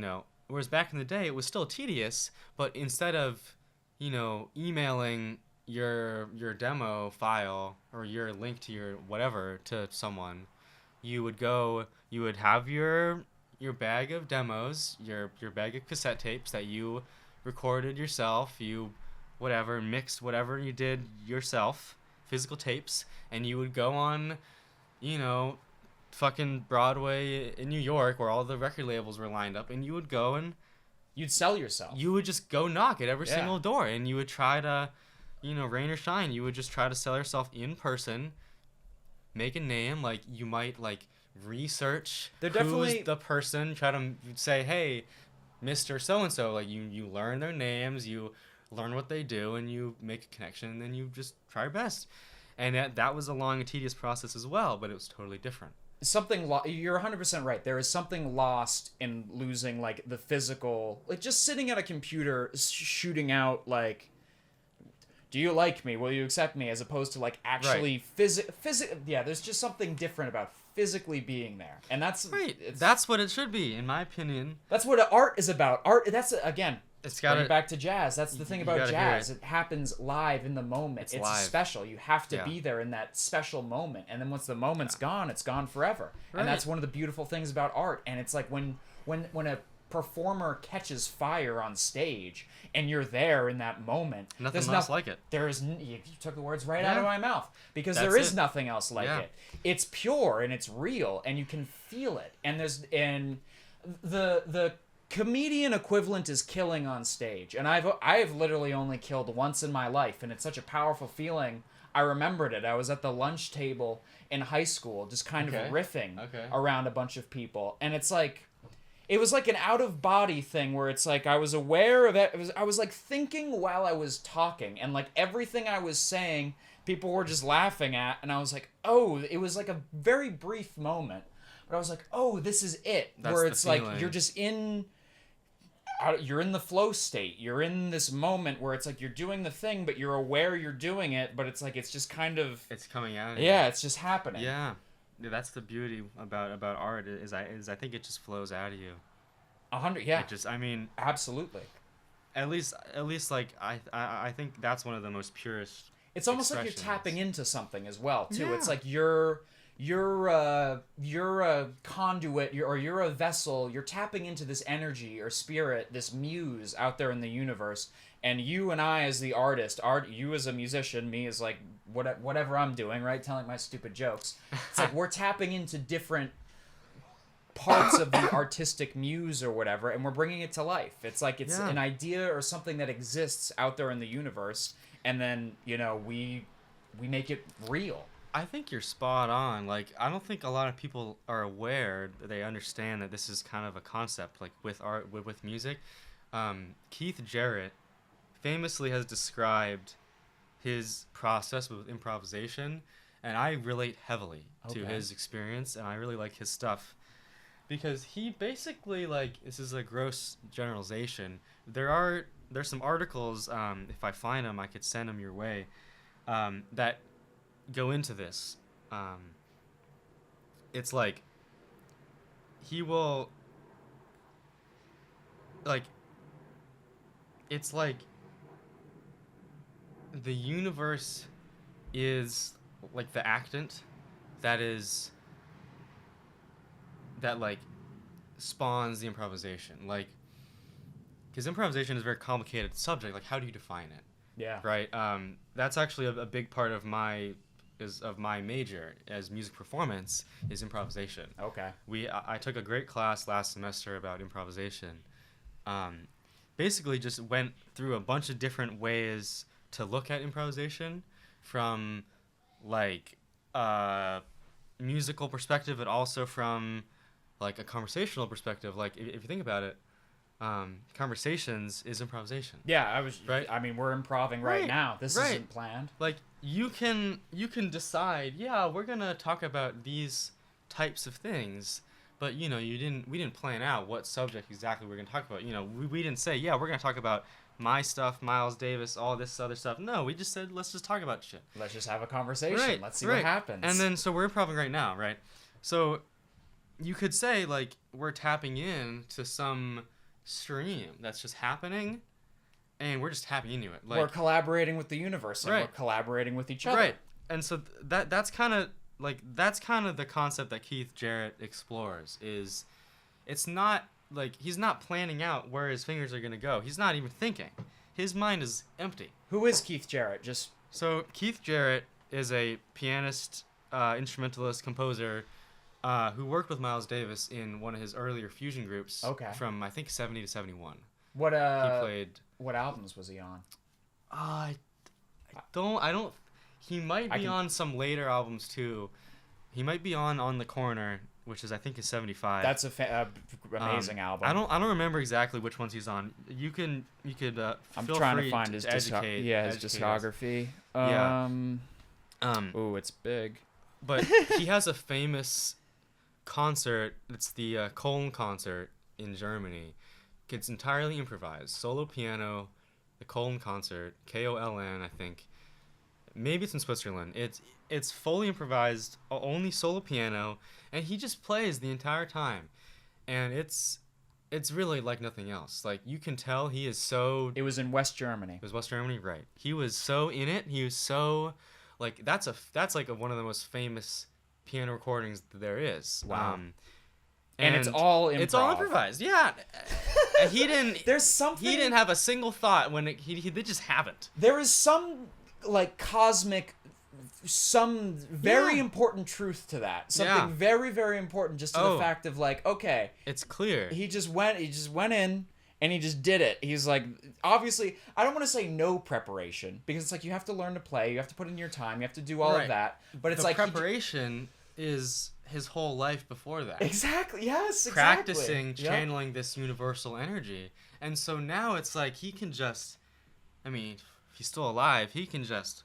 Whereas back in the day, it was still tedious, but instead of, emailing your demo file or your link to your whatever to someone, you would have your bag of demos, your bag of cassette tapes that you recorded yourself, mixed whatever you did yourself, physical tapes, and you would go on, fucking Broadway in New York where all the record labels were lined up, and you would go and you'd sell yourself. You would just go knock at every single door, and you would try to, rain or shine, you would just try to sell yourself in person, make a name. Like, you might research who's the person, try to say, hey, Mr. So-and-so, like you learn their names, you learn what they do, and you make a connection, and then you just try your best. And that was a long and tedious process as well, but it was totally different. You're 100% right. There is something lost in losing the physical, just sitting at a computer shooting out do you like me? Will you accept me? As opposed to like actually there's just something different about physically being there, and that's that's what it should be, in my opinion. That's what art is about. Art. That's again. It's got back to jazz. That's the thing about jazz. It happens live in the moment. It's special. You have to be there in that special moment, and then once the moment's gone, it's gone forever. Right. And that's one of the beautiful things about art. And it's like when a performer catches fire on stage and you're there in that moment, nothing else like it. You took the words right out of my mouth, because there is nothing else like it. It's pure and it's real and you can feel it. And the comedian equivalent is killing on stage, and I've literally only killed once in my life, and it's such a powerful feeling. I remembered it. I was at the lunch table in high school, just kind of riffing around a bunch of people, and it's like, it was like an out-of-body thing where it's like I was aware of it. I was like thinking while I was talking, and like everything I was saying, people were just laughing at, and I was like, oh, it was like a very brief moment, but I was like, oh, this is it. Where it's like you're just you're in the flow state. You're in this moment where it's like you're doing the thing, but you're aware you're doing it, but it's like it's just kind of... It's coming out. Yeah, it's just happening. Yeah. That's the beauty about art is I think it just flows out of you. 100, yeah. It just, I mean... Absolutely. At least like, I think that's one of the most purest... It's almost like you're tapping into something as well, too. Yeah. It's like you're a conduit, you're a vessel. You're tapping into this energy or spirit, this muse out there in the universe. And you and I, as the artist, you as a musician, me as like whatever I'm doing, right, telling my stupid jokes. It's like we're tapping into different parts of the artistic muse or whatever, and we're bringing it to life. It's like it's an idea or something that exists out there in the universe, and then we make it real. I think you're spot on. Like, I don't think a lot of people are aware that they understand that this is kind of a concept, like with art, with music. Keith Jarrett famously has described his process with improvisation, and I relate heavily to his experience, and I really like his stuff. Because he basically, like, this is a gross generalization. There's some articles, if I find them, I could send them your way, that go into this. It's like he will, like, it's like the universe is like the actant that like spawns the improvisation, like, because improvisation is a very complicated subject. Like, how do you define it? Yeah. Right. That's actually a big part of my major as music performance is improvisation. Okay. I took a great class last semester about improvisation. Basically just went through a bunch of different ways to look at improvisation, from like musical perspective, but also from like a conversational perspective. Like if you think about it, conversations is improvisation. Yeah, right. I mean, we're improving right now. This isn't planned. Like you can decide, yeah, we're gonna talk about these types of things, but we didn't plan out what subject exactly we're gonna talk about. We didn't say, yeah, we're gonna talk about my stuff, Miles Davis, all this other stuff. No, we just said, let's just talk about shit. Let's just have a conversation. Right, let's see what happens. And then, so we're improving right now, right? So you could say, like, we're tapping in to some stream that's just happening, and we're just tapping into it. Like, we're collaborating with the universe, and we're collaborating with each other. Right. And so that's kind of the concept that Keith Jarrett explores. Is it's not like he's not planning out where his fingers are gonna go. He's not even thinking. His mind is empty. Who is Keith Jarrett? So Keith Jarrett is a pianist, instrumentalist, composer, who worked with Miles Davis in one of his earlier fusion groups. Okay. From I think 70 to 71. What he played? What albums was he on? I don't. He might be on some later albums too. He might be on The Corner, which is I think is 75. That's a amazing album. I don't remember exactly which ones he's on. You could. I'm trying to find his discography. Ooh, it's big. But he has a famous concert. It's the Cologne concert in Germany. It's entirely improvised. Solo piano, Köln concert, Koln, I think. Maybe it's in Switzerland. It's fully improvised, only solo piano, and he just plays the entire time, and it's really like nothing else. Like, you can tell he is so. It was in West Germany. It was West Germany, right? He was so in it. He was so, like, that's like one of the most famous piano recordings there is. Wow. And it's all improv. It's all improvised. Yeah. He didn't. There's something. He didn't have a single thought when they just haven't. There is some like cosmic, some very important truth to that. Something very, very important, just to the fact of like, okay, it's clear. He just went in and he just did it. He's like, obviously, I don't want to say no preparation, because it's like you have to learn to play, you have to put in your time, you have to do all of that. But it's like preparation is his whole life before that. Exactly. Yes. Practicing channeling this universal energy, and so now it's like he can just. I mean, if he's still alive, he can just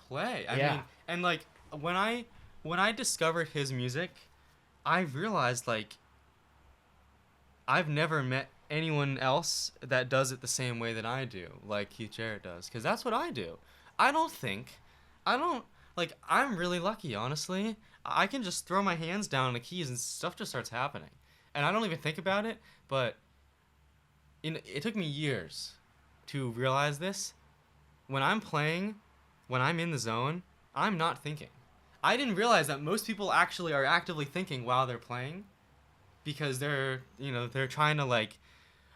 play. I mean, and like when I discovered his music, I realized like I've never met anyone else that does it the same way that I do, like Keith Jarrett does, because that's what I do. I'm really lucky, honestly. I can just throw my hands down on the keys and stuff just starts happening, and I don't even think about it. But it took me years to realize this. When I'm playing, when I'm in the zone, I'm not thinking. I didn't realize that most people actually are actively thinking while they're playing, because they're trying to like,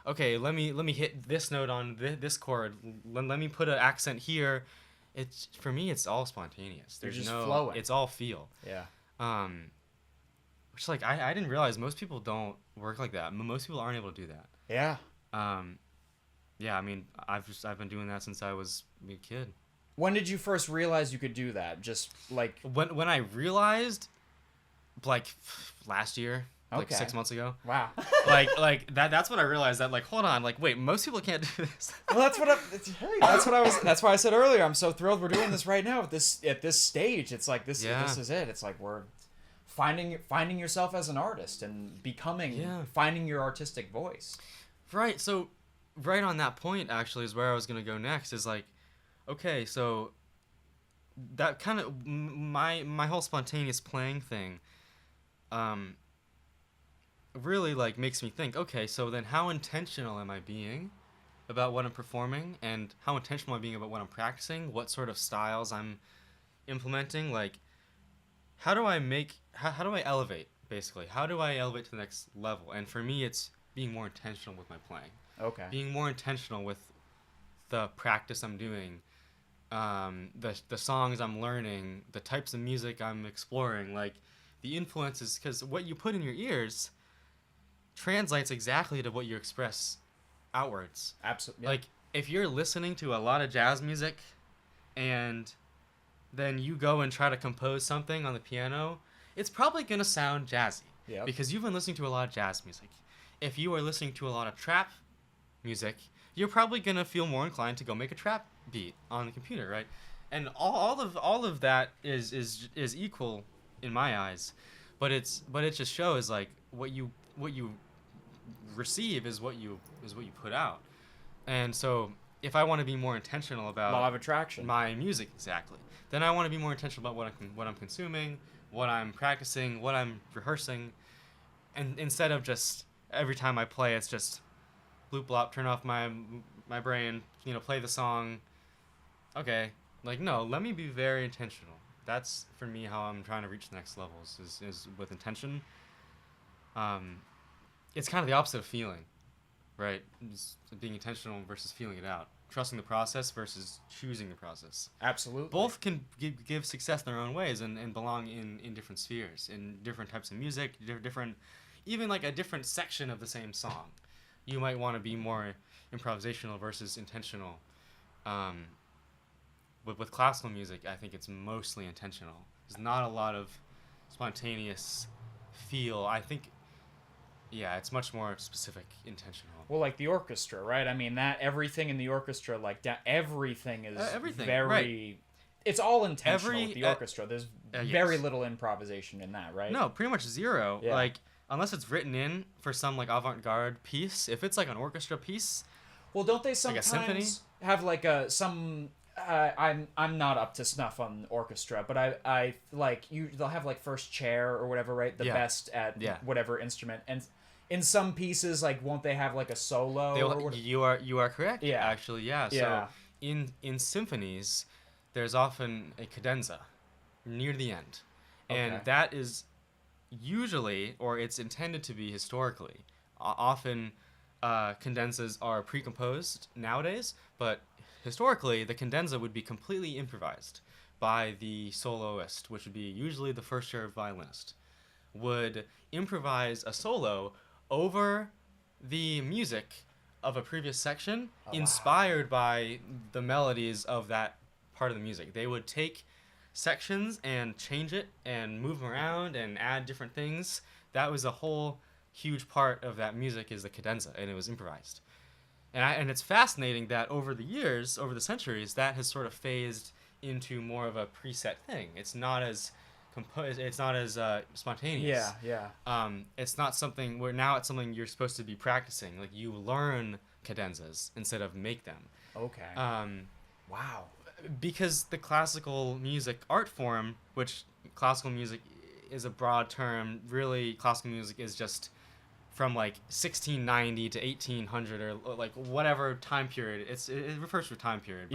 okay, let me hit this note on this chord. Let me put an accent here. It's, for me, it's all spontaneous. There's just flowing. It's all feel. Yeah. Which like I didn't realize most people don't work like that. Most people aren't able to do that. Yeah. Yeah, I mean, I've been doing that since I was a kid. When did you first realize you could do that? Just like when I realized, like last year, like 6 months ago. Wow. like that's when I realized that, like, hold on, like, wait, most people can't do this. Well, that's why I said earlier, I'm so thrilled we're doing this right now at this stage. It's like this is it. It's like we're finding yourself as an artist and finding your artistic voice. Right. So right on that point actually is where I was going to go next, is like, okay, so that kind of my whole spontaneous playing thing really like makes me think, okay, so then how intentional am I being about what I'm performing, and how intentional am I being about what I'm practicing, what sort of styles I'm implementing, like how do I elevate, basically? How do I elevate to the next level? And for me, it's being more intentional with my playing. Okay. Being more intentional with the practice I'm doing, the songs I'm learning, the types of music I'm exploring, like the influences, because what you put in your ears translates exactly to what you express outwards. Absolutely. Like, if you're listening to a lot of jazz music and then you go and try to compose something on the piano, it's probably going to sound jazzy. Yep. Because you've been listening to a lot of jazz music. If you are listening to a lot of trap music, you're probably going to feel more inclined to go make a trap beat on the computer, right? And all of that is equal in my eyes. But it just shows like what you receive is what you put out. And so if I want to be more intentional about law of attraction, my music, exactly, then I want to be more intentional about what I'm consuming, what I'm practicing, what I'm rehearsing, and instead of just every time I play, it's just bloop blop, turn off my brain, play the song. Okay, like, no, let me be very intentional. That's for me how I'm trying to reach the next levels is with intention. It's kind of the opposite of feeling, right? It's being intentional versus feeling it out. Trusting the process versus choosing the process. Absolutely. Both can give success in their own ways and belong in different spheres, in different types of music, different, even like a different section of the same song. You might want to be more improvisational versus intentional. But with classical music, I think it's mostly intentional. There's not a lot of spontaneous feel. I think, yeah, it's much more specific, intentional. Well, like the orchestra, right? I mean, that everything in the orchestra, like everything is very. Right. It's all intentional with the orchestra. There's very little improvisation in that, right? No, pretty much zero. Like, unless it's written in for some like avant-garde piece. If it's like an orchestra piece, Well, don't they sometimes have like some? I'm not up to snuff on orchestra, but I like they'll have like first chair or whatever, right? The best at whatever instrument, and in some pieces, like, won't they have like a solo? You are correct. Yeah, actually, yeah. So in symphonies, there's often a cadenza near the end, and that is usually, or it's intended to be historically, often cadenzas are pre-composed nowadays, but historically the cadenza would be completely improvised by the soloist, which would be usually the first chair violinist, would improvise a solo over the music of a previous section, inspired by the melodies of that part of the music. They would take sections and change it and move them around and add different things. That was a whole huge part of that music, is the cadenza, and it was improvised. And it's fascinating that over the years, over the centuries, that has sort of phased into more of a preset thing. It's not as it's not as spontaneous. It's not something where now it's something you're supposed to be practicing. Like, you learn cadenzas instead of make them. Okay. Wow. Because the classical music art form, which classical music is a broad term, really classical music is just from like 1690 to 1800 or like whatever time period. It refers to a time period.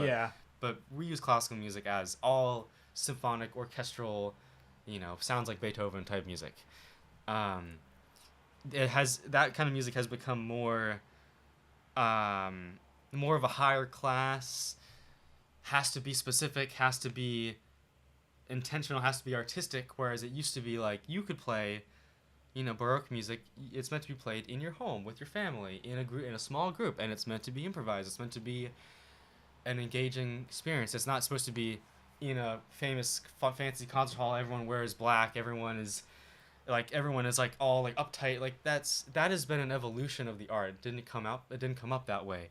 But we use classical music as all symphonic, orchestral, sounds like Beethoven type music. It has, that kind of music has become more of a higher class, has to be specific, has to be intentional, has to be artistic, whereas it used to be like you could play, Baroque music, it's meant to be played in your home with your family in a small group, and it's meant to be improvised. It's meant to be an engaging experience. It's not supposed to be in a famous fancy concert hall. Everyone wears black. Everyone is like all like uptight. Like that has been an evolution of the art. It didn't come up that way.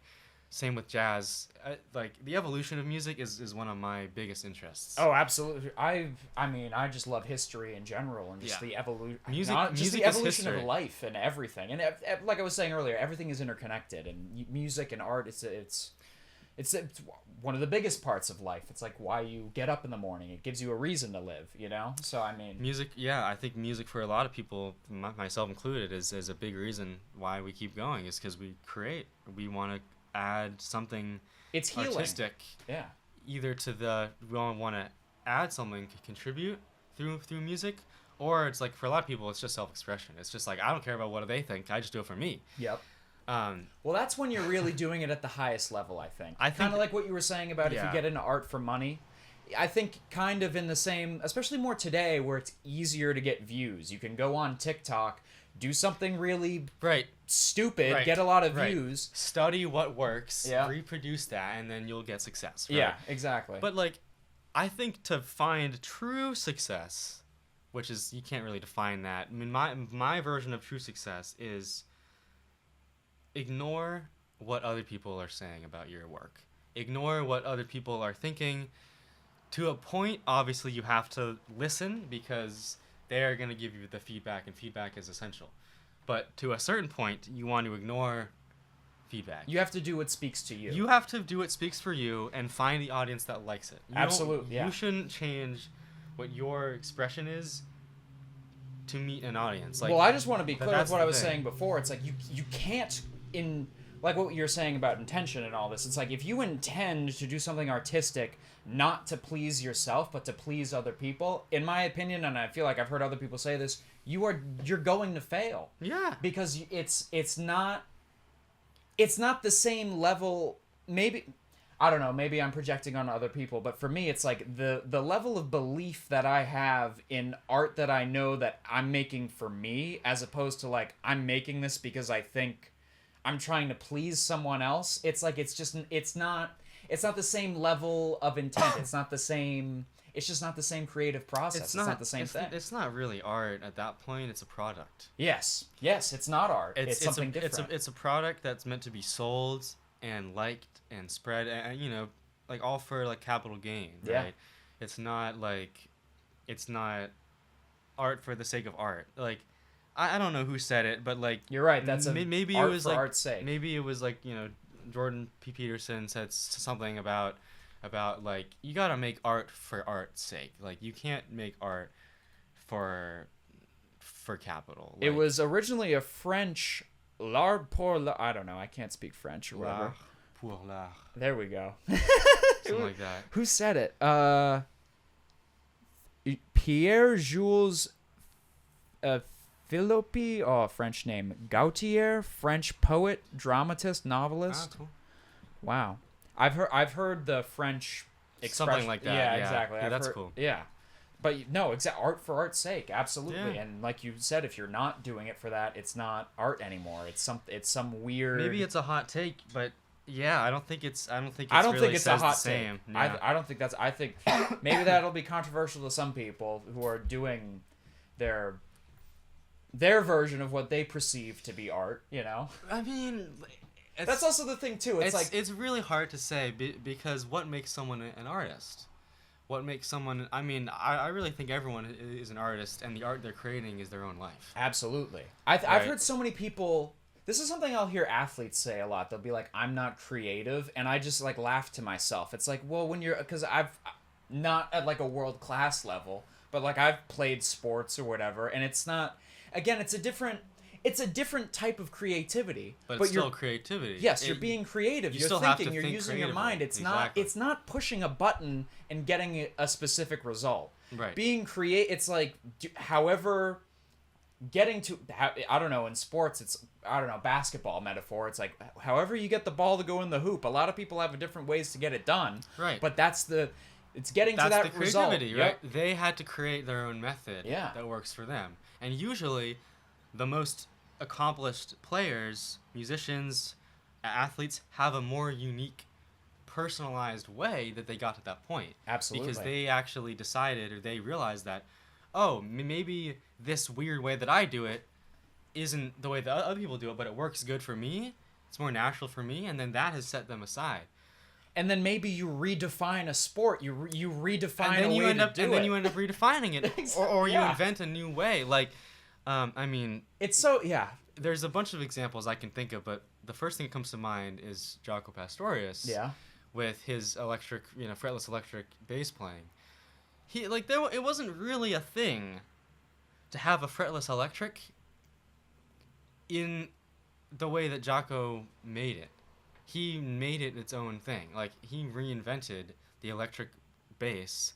Same with jazz. Like, the evolution of music is one of my biggest interests. Oh, absolutely. I mean, I just love history in general, and just the evolution. Music the evolution of life and everything. And like I was saying earlier, everything is interconnected, and music and art. It's one of the biggest parts of life. It's like why you get up in the morning. It gives you a reason to live. So I mean, music. Yeah, I think music for a lot of people, myself included, is a big reason why we keep going. Is because we create. We want to add something artistic, either to we all want to add something to contribute through music, or it's like, for a lot of people, it's just self-expression. It's just like, I don't care about what they think, I just do it for me. Well, that's when you're really doing it at the highest level, I think kind of like what you were saying about if you get into art for money. I think kind of in the same, especially more today, where it's easier to get views. You can go on TikTok, do something really stupid, get a lot of views, study what works, reproduce that, and then you'll get success. Right? Yeah, exactly. But like, I think to find true success, which is, you can't really define that. I mean, my version of true success is ignore what other people are saying about your work. Ignore what other people are thinking. To a point, obviously, you have to listen, because they're going to give you the feedback, and feedback is essential. But to a certain point, you want to ignore feedback. You have to do what speaks to you. You have to do what speaks for you and find the audience that likes it. Absolutely, You shouldn't change what your expression is to meet an audience. Like, well, I just want to be clear with what I was saying before. It's like you can't, like what you're saying about intention and all this, it's like if you intend to do something artistic not to please yourself but to please other people, in my opinion, and I feel like I've heard other people say this, you're going to fail. Yeah. Because it's not the same level. Maybe, I don't know, maybe I'm projecting on other people, but for me it's like the level of belief that I have in art that I know that I'm making for me, as opposed to like I'm making this because I think I'm trying to please someone else. It's like it's not the same level of intent. It's just not the same creative process. It's not the same thing. It's not really art at that point. It's a product. Yes, it's not art. It's something different. It's a product that's meant to be sold and liked and spread, and like all for like capital gain, right? Yeah. It's not art for the sake of art. Like, I don't know who said it, but like, you're right. That's maybe art it was for like art's sake. Maybe it was like Jordan P. Peterson said something about like you gotta make art for art's sake. Like you can't make art for capital. Like, it was originally a French l'art pour l'art. I don't know. I can't speak French or whatever. L'art pour l'art. There we go. Something like that. Who said it? Pierre Jules Philippi, French name. Gautier, French poet, dramatist, novelist. Cool. Wow. I've heard the French expression. Something like that. Yeah, exactly. Yeah, that's cool. Yeah. But no, art for art's sake, absolutely. Yeah. And like you said, if you're not doing it for that, it's not art anymore. It's some weird. Maybe it's a hot take, but yeah, I don't think it's I don't really think it's a hot take. Yeah. I don't think that's. I think maybe that'll be controversial to some people who are doing their version of what they perceive to be art. You know. I mean, that's also the thing too. It's really hard to say because what makes someone an artist? What makes someone... I mean, I really think everyone is an artist, and the art they're creating is their own life. Absolutely. I've heard so many people... This is something I'll hear athletes say a lot. They'll be like, I'm not creative, and I just, like, laugh to myself. It's like, well, when you're... Because I've... Not at, like, a world-class level, but, like, I've played sports or whatever, and it's not... Again, it's a different type of creativity. But it's still creativity. Yes, you're being creative. You're thinking. You're using your mind. It's not pushing a button and getting a specific result. Right. Being it's like, however, getting to, I don't know, in sports, it's, I don't know, basketball metaphor. It's like, however you get the ball to go in the hoop. A lot of people have different ways to get it done. Right. But it's getting to that result. That's the creativity, right? Yep. They had to create their own method that works for them. And usually, the most accomplished players, musicians, athletes have a more unique, personalized way that they got to that point. Absolutely. Because they actually decided, or they realized that, oh, maybe this weird way that I do it isn't the way that other people do it, but it works good for me. It's more natural for me, and then that has set them aside. And then maybe you redefine a sport. You redefine a way to do it. And then you end up redefining it, exactly. or you invent a new way. Like, I mean, it's so There's a bunch of examples I can think of, but the first thing that comes to mind is Jaco Pastorius. Yeah. With his electric, fretless electric bass playing. It wasn't really a thing to have a fretless electric in the way that Jaco made it. He made it its own thing. Like, he reinvented the electric bass,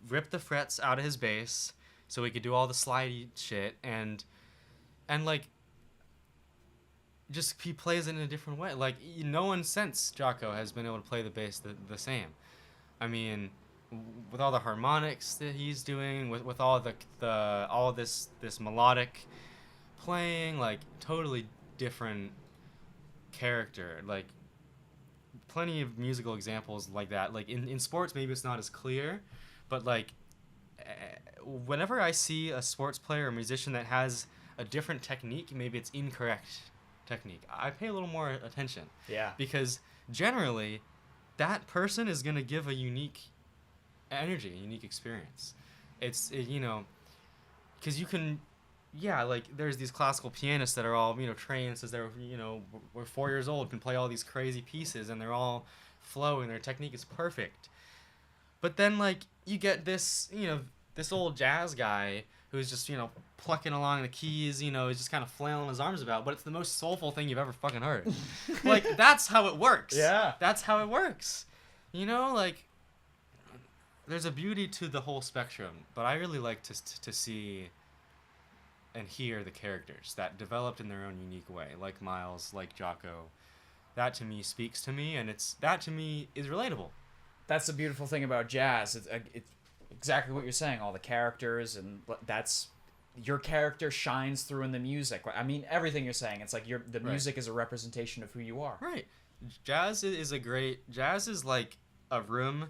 ripped the frets out of his bass so he could do all the slidey shit, and like, just he plays it in a different way. Like, no one since Jaco has been able to play the bass the same. I mean, with all the harmonics that he's doing, with all all this melodic playing, like, totally different character. Like, plenty of musical examples like that. Like, in sports, maybe it's not as clear, but like, whenever I see a sports player or musician that has a different technique, maybe it's incorrect technique, I pay a little more attention. Yeah. Because generally, that person is going to give a unique energy, a unique experience. Because you can, like, there's these classical pianists that are all, trained since they're, were 4 years old, can play all these crazy pieces, and they're all flowing, their technique is perfect. But then, like, you get this, this old jazz guy who's just, plucking along the keys, he's just kind of flailing his arms about, but it's the most soulful thing you've ever fucking heard. Like, that's how it works. Yeah. That's how it works. Like, there's a beauty to the whole spectrum, but I really like to see and hear the characters that developed in their own unique way, like Miles, like Jaco. That to me speaks to me, and that to me is relatable. That's the beautiful thing about jazz. It's exactly what you're saying. All the characters, and that's your character shines through in the music. I mean, everything you're saying. It's like the music is a representation of who you are. Right. Jazz is like a room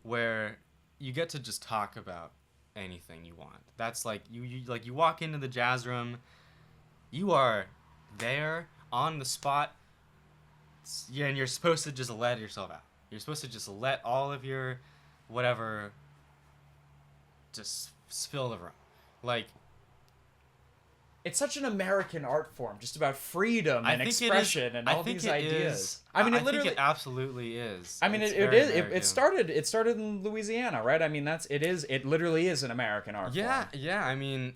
where you get to just talk about anything you want. That's like you walk into the jazz room, you are there on the spot, and you're supposed to just let yourself out. You're supposed to just let all of your whatever just fill the room. Like, it's such an American art form, just about freedom and expression and all these ideas. I mean, I think it absolutely is. I mean, it started in Louisiana, right? I mean, it literally is an American art form. Yeah. I mean,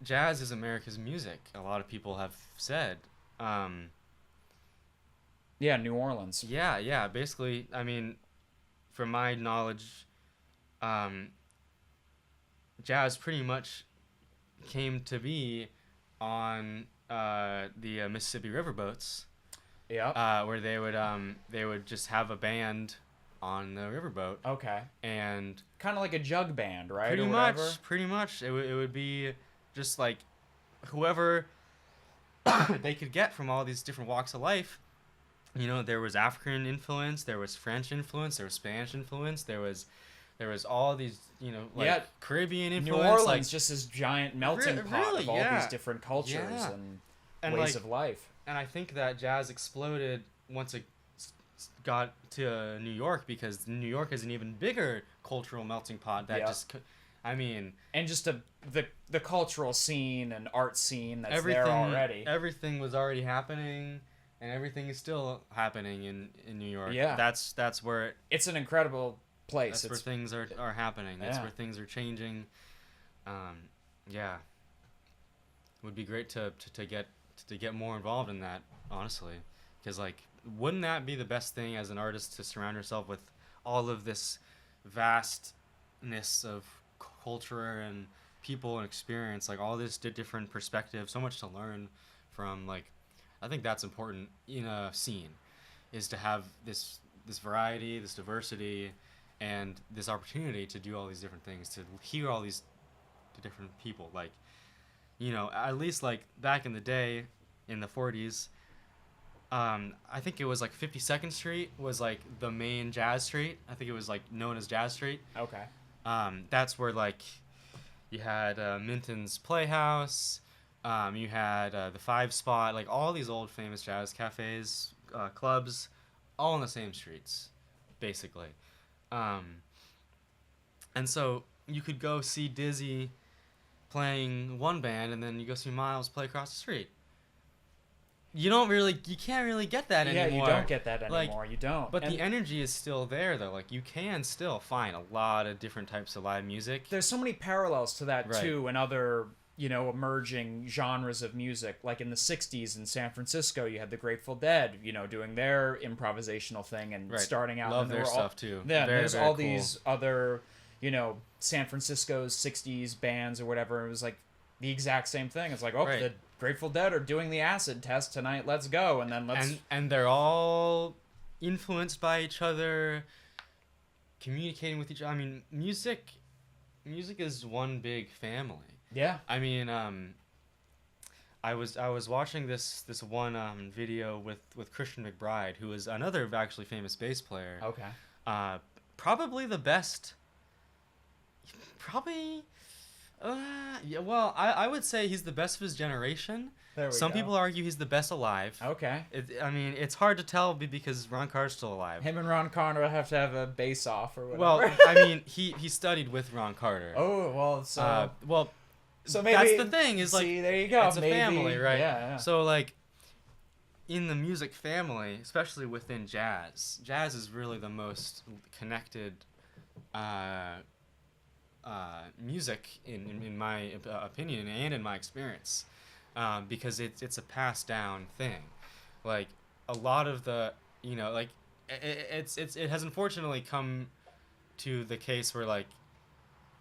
jazz is America's music. A lot of people have said. Yeah, New Orleans. Yeah. Basically, I mean, from my knowledge, jazz pretty much came to be on the Mississippi riverboats. Yeah. Where they would just have a band on the riverboat. Okay. And kind of like a jug band, right? Pretty much. It would be just like whoever they could get from all these different walks of life. You know, there was African influence, there was French influence, there was Spanish influence, there was all these, you know, like Caribbean influence. New Orleans, just this giant melting pot of all these different cultures and ways of life. And I think that jazz exploded once it got to New York, because New York is an even bigger cultural melting pot that and just the cultural scene and art scene that's there already. Everything was already happening. And everything is still happening in New York. Yeah. That's where it's an incredible place. That's where things are happening. That's where things are changing. It would be great to get more involved in that, honestly, because like, wouldn't that be the best thing as an artist, to surround yourself with all of this vastness of culture and people and experience, like all this different perspective, so much to learn from. Like, I think that's important in a scene, is to have this variety, this diversity, and this opportunity to do all these different things, to hear all these different people. Like, you know, at least like back in the day, in the 40s, I think it was like 52nd Street was like the main jazz street. I think it was like known as Jazz Street. Okay. That's where like you had Minton's Playhouse. You had the 5 Spot, like all these old famous jazz cafes, clubs, all on the same streets, basically. And so you could go see Dizzy playing one band, and then you go see Miles play across the street. You can't really get that anymore. Yeah, you don't get that anymore. You don't. But the energy is still there, though. Like, you can still find a lot of different types of live music. There's so many parallels to that, too, and other, you know, emerging genres of music. Like in the 60s in San Francisco, you had the Grateful Dead, you know, doing their improvisational thing and starting out. Love their stuff, too. Yeah, there's all cool. These other, you know, San Francisco's 60s bands or whatever. It was like the exact same thing. It's like, the Grateful Dead are doing the acid test tonight. Let's go. And then And they're all influenced by each other, communicating with each other. I mean, music is one big family. Yeah. I mean, I was watching this one video with Christian McBride, who is another actually famous bass player. Okay. Probably the best. Probably. Well, I would say he's the best of his generation. Some people argue he's the best alive. Okay. I mean, it's hard to tell because Ron Carter's still alive. Him and Ron Carter have to have a bass off or whatever. Well, I mean, he studied with Ron Carter. Oh, well, so... so maybe that's the thing, is like... See, there you go. It's a family, right? Yeah. So, like, in the music family, especially within jazz is really the most connected music in my opinion and in my experience, because it's a passed down thing. Like, a lot of the, you know, like it has unfortunately come to the case where like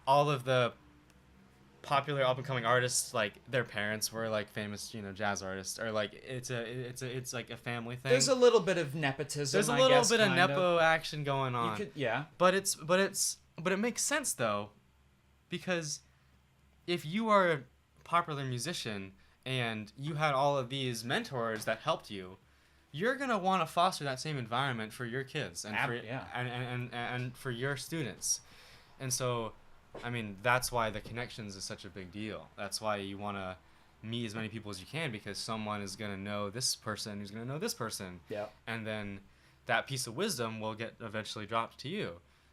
all of the popular up and coming artists, like their parents were like famous, you know, jazz artists, or like it's like a family thing. There's a little bit of nepotism. There's a little bit of nepo action going on. Yeah. But it makes sense though, because if you are a popular musician and you had all of these mentors that helped you, you're gonna want to foster that same environment for your kids and and for your students. And so, I mean, that's why the connections is such a big deal. That's why you want to meet as many people as you can, because someone is going to know this person who's going to know this person. Yeah. And then that piece of wisdom will get eventually dropped to you.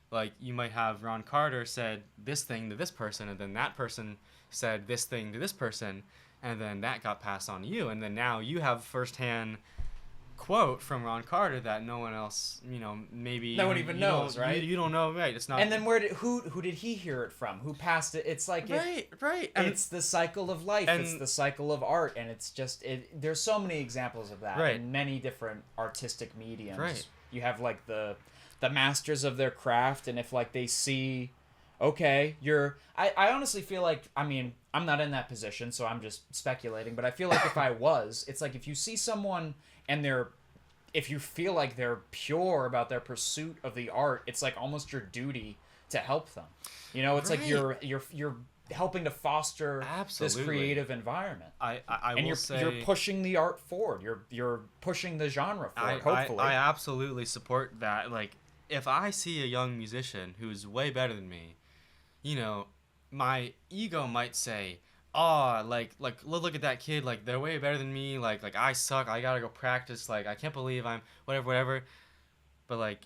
Like, you might have Ron Carter said this thing to this person, and then that person said this thing to this person, and then that got passed on to you, and then now you have firsthand quote from Ron Carter that no one else, maybe no one even knows, right? You don't know, right? It's not. And then who did he hear it from? Who passed it? It's like right. It's the cycle of life. It's the cycle of art, and it's just there's so many examples of that in many different artistic mediums. Right. You have like the masters of their craft, and if like they see, okay, I honestly feel like, I mean, I'm not in that position, so I'm just speculating, but I feel like if I was, it's like if you see someone and if you feel like they're pure about their pursuit of the art, it's like almost your duty to help them. It's like you're helping to foster this creative environment. You're pushing the art forward. You're pushing the genre forward. Hopefully, I absolutely support that. Like, if I see a young musician who's way better than me, my ego might say, oh, like look at that kid, like they're way better than me, like I suck, I gotta go practice, like I can't believe I'm whatever. But like,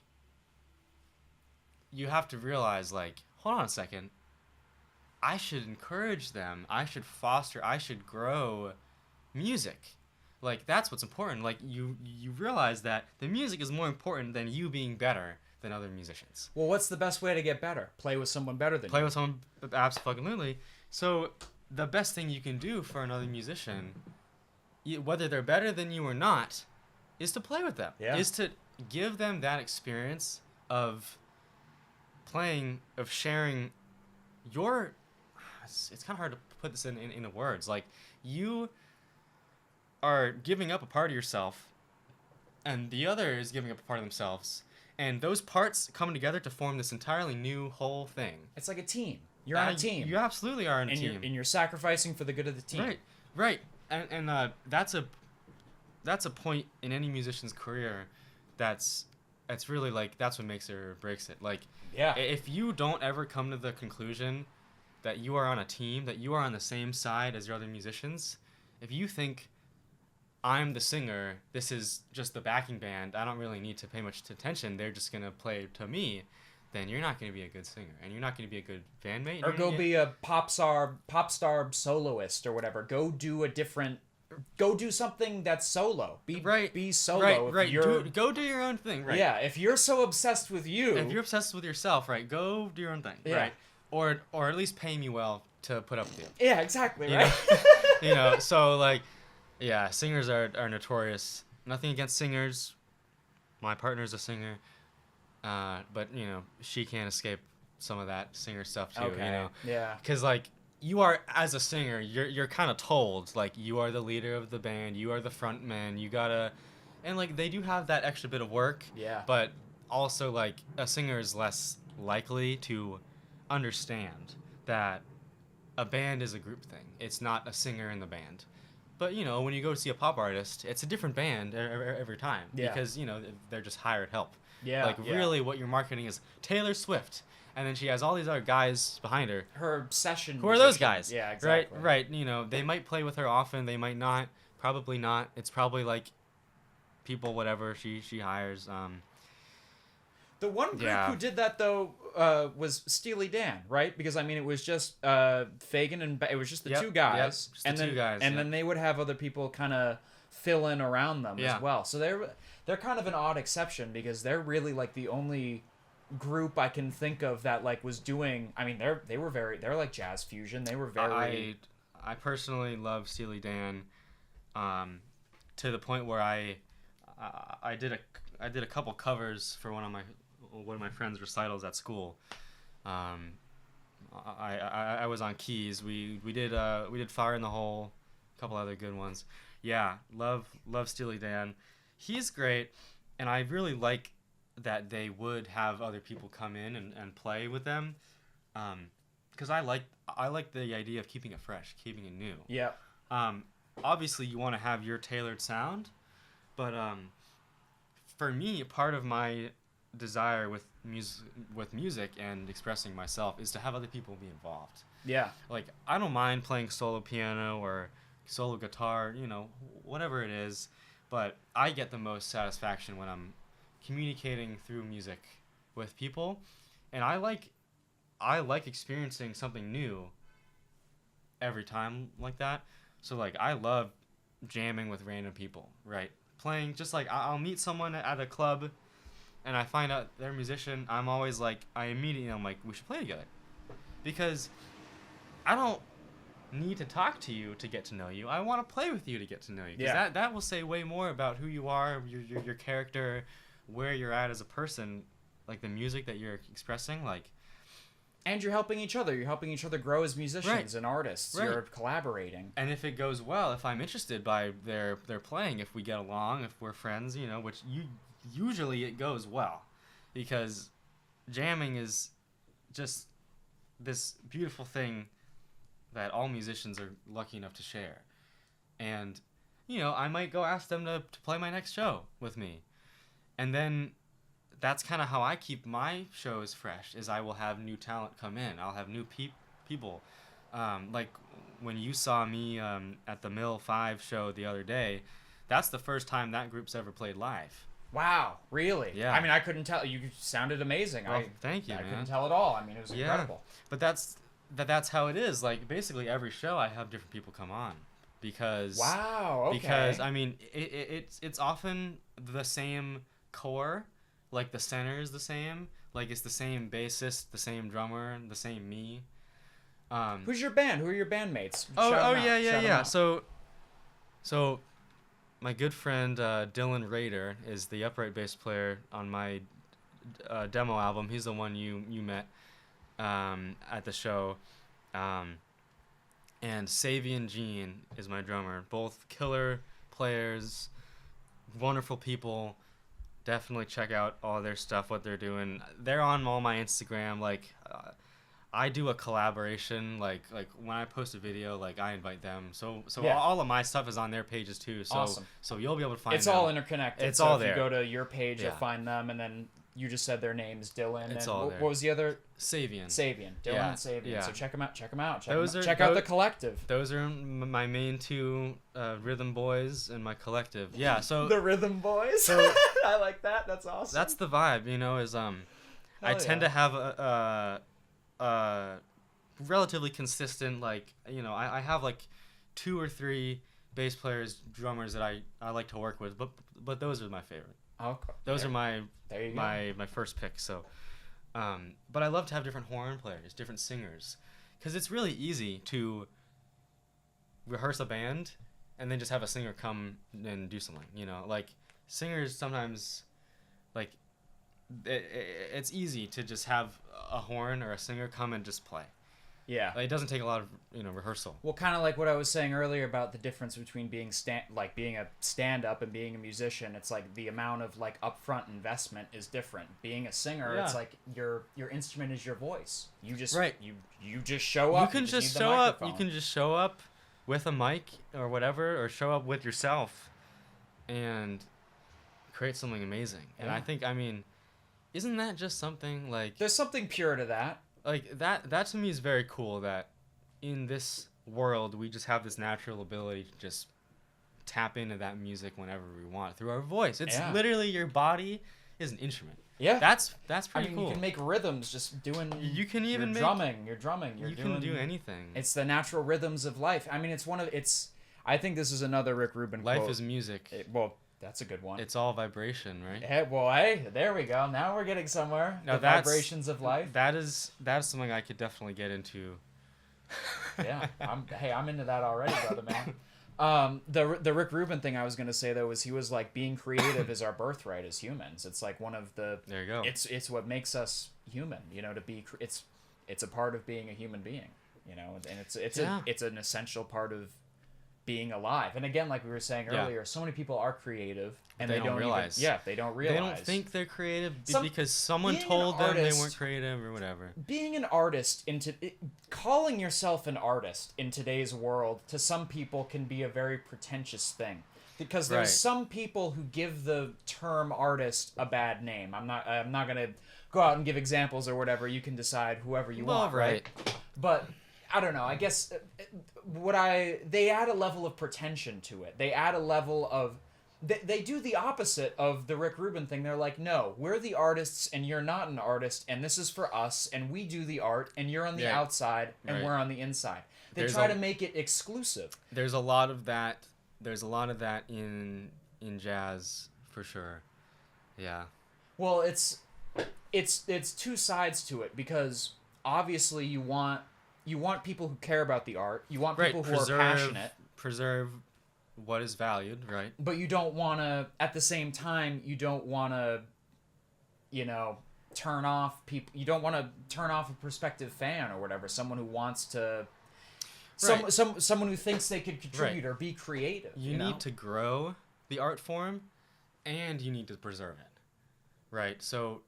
you have to realize, like, hold on a second, I should encourage them, I should foster, I should grow music. Like, that's what's important. Like, you realize that the music is more important than you being better than other musicians. Well, what's the best way to get better? Play with someone better than you. Play with someone, absolutely. So the best thing you can do for another musician, whether they're better than you or not, is to play with them. Yeah. Is to give them that experience of playing, of sharing your... It's kind of hard to put this in the words. Like, you are giving up a part of yourself, and the other is giving up a part of themselves. And those parts come together to form this entirely new whole thing. It's like a team. You're on a team. You absolutely are on a team. And you're sacrificing for the good of the team. Right. And that's a point in any musician's career that's really, like, that's what makes it or breaks it. Like, yeah. If you don't ever come to the conclusion that you are on a team, that you are on the same side as your other musicians, if you think, I'm the singer, this is just the backing band, I don't really need to pay much attention, they're just going to play to me, then you're not going to be a good singer, and you're not going to be a good bandmate. Or go be a pop star soloist or whatever. Go do something that's solo. Be solo. Right. Go do your own thing. Right. Yeah. If you're so obsessed with you. If you're obsessed with yourself, right, go do your own thing. Yeah. Right. Or at least pay me well to put up with you. Yeah, exactly. Right. So like, yeah, singers are notorious. Nothing against singers. My partner's a singer. But she can't escape some of that singer stuff too. Okay. Yeah. Because like, you are, as a singer, you're kind of told, like, you are the leader of the band, you are the front man, you gotta, and like, they do have that extra bit of work. Yeah. But also, like, a singer is less likely to understand that a band is a group thing. It's not a singer in the band. But when you go see a pop artist, it's a different band every time. Yeah. Because they're just hired help. Yeah. Like, really, what you're marketing is Taylor Swift, and then she has all these other guys behind her. Her session. Who are those guys? Yeah, exactly. Right. They might play with her often. They might not. Probably not. It's probably like people, whatever she hires. The one group who did that though was Steely Dan, right? Because I mean, it was just Fagan and it was just the two guys, and then they would have other people kind of fill in around them as well. So they're kind of an odd exception because they're really like the only group I can think of that like was doing. I mean, they're like jazz fusion. They were very. I personally love Steely Dan, to the point where I did a couple covers for one of my friends' recitals at school. I was on keys. We did Fire in the Hole, a couple other good ones. Yeah, love Steely Dan. He's great, and I really like that they would have other people come in and play with them, because I like the idea of keeping it fresh, keeping it new. Yeah. Obviously you want to have your tailored sound, but for me, part of my desire with music and expressing myself is to have other people be involved. Yeah. Like, I don't mind playing solo piano or solo guitar, whatever it is, but I get the most satisfaction when I'm communicating through music with people, I like experiencing something new every time like that. So like I love jamming with random people, right? Playing, just like I'll meet someone at a club and I find out they're a musician. I'm always like, I'm like, we should play together, because I don't need to talk to you to get to know you. I want to play with you to get to know you, because that will say way more about who you are, your character, where you're at as a person, like the music that you're expressing, like. And you're helping each other. You're helping each other grow as musicians and artists. Right. You're collaborating. And if it goes well, if I'm interested by their playing, if we get along, if we're friends, which usually it goes well, because jamming is just this beautiful thing that all musicians are lucky enough to share. And, I might go ask them to play my next show with me. And then that's kind of how I keep my shows fresh, is I will have new talent come in. I'll have new people. Like when you saw me at the Mill 5 show the other day, that's the first time that group's ever played live. Wow, really? Yeah. I mean, I couldn't tell. You sounded amazing. Well, thank you, man. I couldn't tell at all. I mean, it was incredible. But that's how it is. Like, basically every show I have different people come on. Because... Wow, okay. Because, I mean, it's often the same core. Like, the center is the same. Like, it's the same bassist, the same drummer, the same me. Who's your band? Who are your bandmates? Yeah. So, my good friend Dylan Rader is the upright bass player on my demo album. He's the one you met at the show. And Savian Jean is my drummer. Both killer players, wonderful people. Definitely check out all their stuff, what they're doing. They're on all my Instagram. Like, I do a collaboration. Like when I post a video, like I invite them. So all of my stuff is on their pages too. So awesome. So you'll be able to find. It's all interconnected. It's all there. there. If you go to your page, you'll find them, and then you just said their names, Dylan. It's and all there. What was the other? Savian. Dylan and Savian. Yeah. So check them out. Check out the collective. Those are my main two rhythm boys in my collective. Yeah. So the rhythm boys. So I like that. That's awesome. That's the vibe. Is I tend to have a relatively consistent, like, I have like 2 or 3 bass players, drummers that I like to work with, but those are my favorite. Okay. Those are my first pick. So, but I love to have different horn players, different singers, because it's really easy to rehearse a band and then just have a singer come and do something. Like singers sometimes, like it's easy to just have a horn or a singer come and just play. Yeah. Like, it doesn't take a lot of rehearsal. Well, kind of like what I was saying earlier about the difference between being being a stand-up and being a musician. It's like the amount of like upfront investment is different. Being a singer, it's like your instrument is your voice. You just you just show up. You can just show up. You can just show up with a mic or whatever, or show up with yourself and create something amazing. Yeah. And I think, isn't that just something like... There's something pure to that. Like, that to me is very cool, that in this world, we just have this natural ability to just tap into that music whenever we want through our voice. It's literally your body is an instrument. Yeah. That's pretty cool. You can make rhythms just doing... You can even You're drumming. You can do anything. It's the natural rhythms of life. I think this is another Rick Rubin quote. Life is music. That's a good one. It's all vibration, right? Hey, there we go. Now we're getting somewhere. The vibrations of life. That is something I could definitely get into. Yeah, I'm into that already, brother man. The Rick Rubin thing I was gonna say though was he was like, being creative is our birthright as humans. It's like one of the. There you go. It's what makes us human. To be it's a part of being a human being. And it's an essential part of being alive. And again, like we were saying earlier, so many people are creative and they don't realize. They don't realize. They don't think they're creative because someone told them they weren't creative or whatever. Being an artist calling yourself an artist in today's world, to some people can be a very pretentious thing. Because there's some people who give the term artist a bad name. I'm not going to go out and give examples or whatever. You can decide whoever you want, right? But I don't know. I guess they add a level of pretension to it. They add a level of They do the opposite of the Rick Rubin thing. They're like, no, we're the artists and you're not an artist, and this is for us, and we do the art, and you're on the outside and we're on the inside. They try to make it exclusive. There's a lot of that. There's a lot of that in jazz for sure. Yeah. Well, it's two sides to it, because obviously you want people who care about the art. You want people who are passionate. Preserve what is valued, right? But you don't want to, at the same time, you don't want to, turn off people. You don't want to turn off a prospective fan or whatever, someone who wants to, someone who thinks they could contribute or be creative. You need to grow the art form, and you need to preserve it, right? So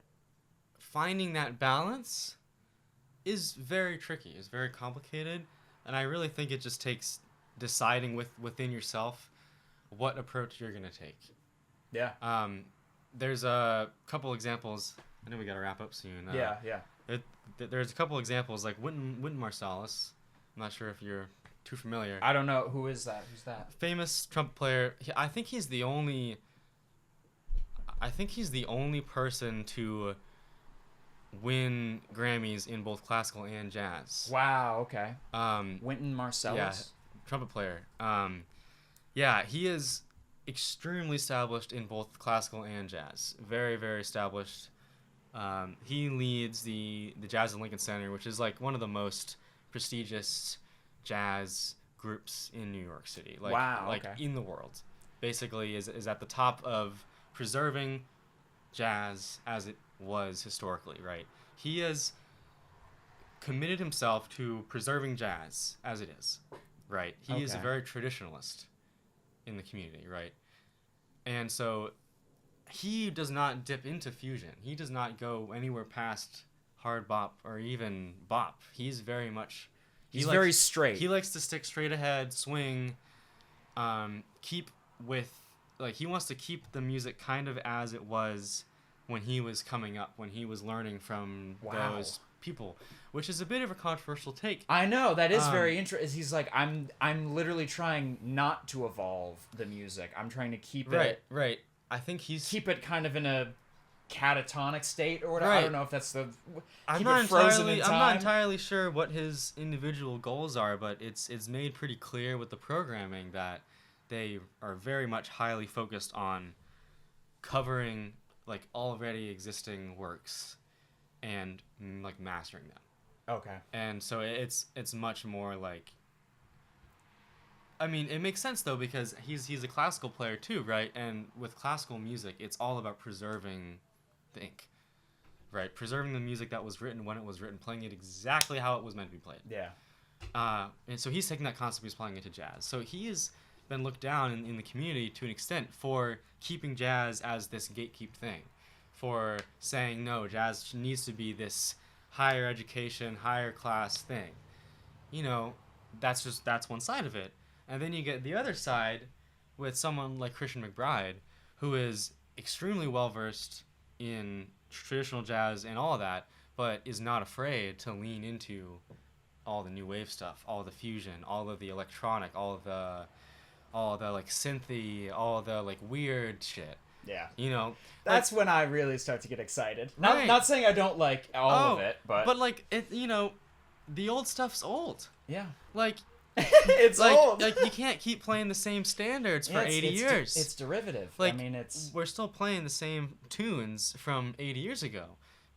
finding that balance is very tricky. It's very complicated, and I really think it just takes deciding within yourself what approach you're gonna take. Yeah. There's a couple examples. I know we gotta wrap up soon. There's a couple examples like Wynton Marsalis. I'm not sure if you're too familiar. I don't know. Who is that? Who's that? Famous trumpet player. I think he's the only person to win Grammys in both classical and jazz. Wow. Okay. Wynton Marsalis. Yeah. Trumpet player. He is extremely established in both classical and jazz. Very, very established. He leads the Jazz at Lincoln Center, which is like one of the most prestigious jazz groups in New York City. In the world. Basically is at the top of preserving jazz as it was historically, right? He has committed himself to preserving jazz as it is. Right. He is a very traditionalist in the community, right? And so he does not dip into fusion. He does not go anywhere past hard bop or even bop. He's very much... He's very straight. He likes to stick straight ahead, swing, he wants to keep the music kind of as it was when he was coming up, when he was learning from those people, which is a bit of a controversial take. I know, that is very interesting. He's like, I'm literally trying not to evolve the music. I'm trying to keep it right. I think keep it kind of in a catatonic state or whatever. Right. I don't know if that's the I'm not entirely sure what his individual goals are, but it's made pretty clear with the programming that they are very much highly focused on covering like already existing works and like mastering them. Okay. And so it's much more like, I mean, it makes sense though, because he's a classical player too, right? And with classical music, it's all about preserving the ink, right? Preserving the music that was written when it was written, playing it exactly how it was meant to be played. Yeah. And so he's taking that concept, he's applying it to jazz. So he has been looked down in the community to an extent for keeping jazz as this gatekeep thing, for saying, no, jazz needs to be this higher education, higher class thing. That's one side of it. And then you get the other side with someone like Christian McBride, who is extremely well-versed in traditional jazz and all of that, but is not afraid to lean into all the new wave stuff, all the fusion, all of the electronic, all the like synthy, all the like weird shit. Yeah. That's when I really start to get excited. Not saying I don't like all of it, but like it, the old stuff's old. Yeah. Like it's old. Like you can't keep playing the same standards for 80 years. It's derivative. Like, we're still playing the same tunes from 80 years ago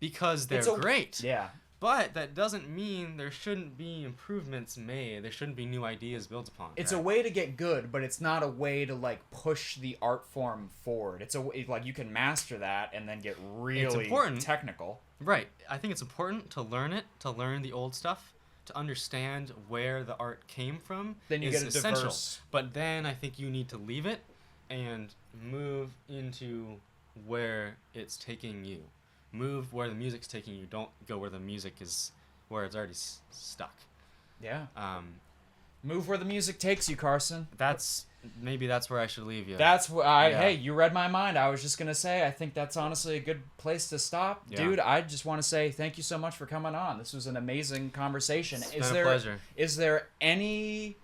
because they're great. Yeah. But that doesn't mean there shouldn't be improvements made. There shouldn't be new ideas built upon. It's a way to get good, but it's not a way to like push the art form forward. It's like you can master that and then get really technical. Right. I think it's important to learn the old stuff, to understand where the art came from. Then you get a essential. Diverse. But then I think you need to leave it and move into where it's taking you. Move where the music's taking you. Don't go where the music is, where it's already stuck. Yeah. Move where the music takes you, Carson. Maybe that's where I should leave you. That's what Hey, you read my mind. I was just gonna say, I think that's honestly a good place to stop, dude. I just want to say thank you so much for coming on. This was an amazing conversation. It's been a pleasure. Is there any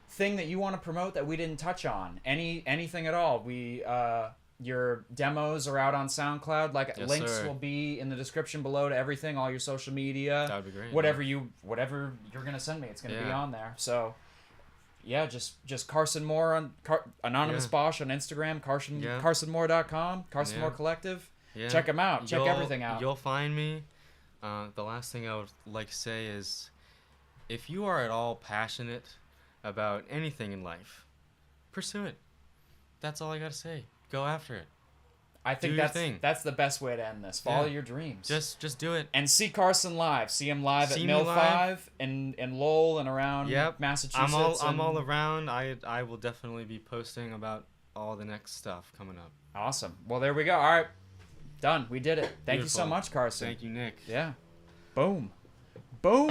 thing that you want to promote that we didn't touch on, anything at all, your demos are out on SoundCloud. Like links will be in the description below to everything, all your social media. That'd be great. Whatever you're gonna send me, it's gonna be on there. So, yeah, just Carson Moore on Anonymous Bosch on Instagram, CarsonMoore.com, Carson Moore Collective. Yeah. Check them out. Check everything out. You'll find me. The last thing I would like to say is, if you are at all passionate about anything in life, pursue it. That's all I gotta say. Go after it. I think that's the best way to end this. Follow your dreams. Just do it. And see Carson live. See him live at Mill 5 in Lowell and around Massachusetts. I'm all around. I will definitely be posting about all the next stuff coming up. Awesome. Well, there we go. All right. Done. We did it. Thank you so much, Carson. Thank you, Nick. Yeah. Boom. Boom.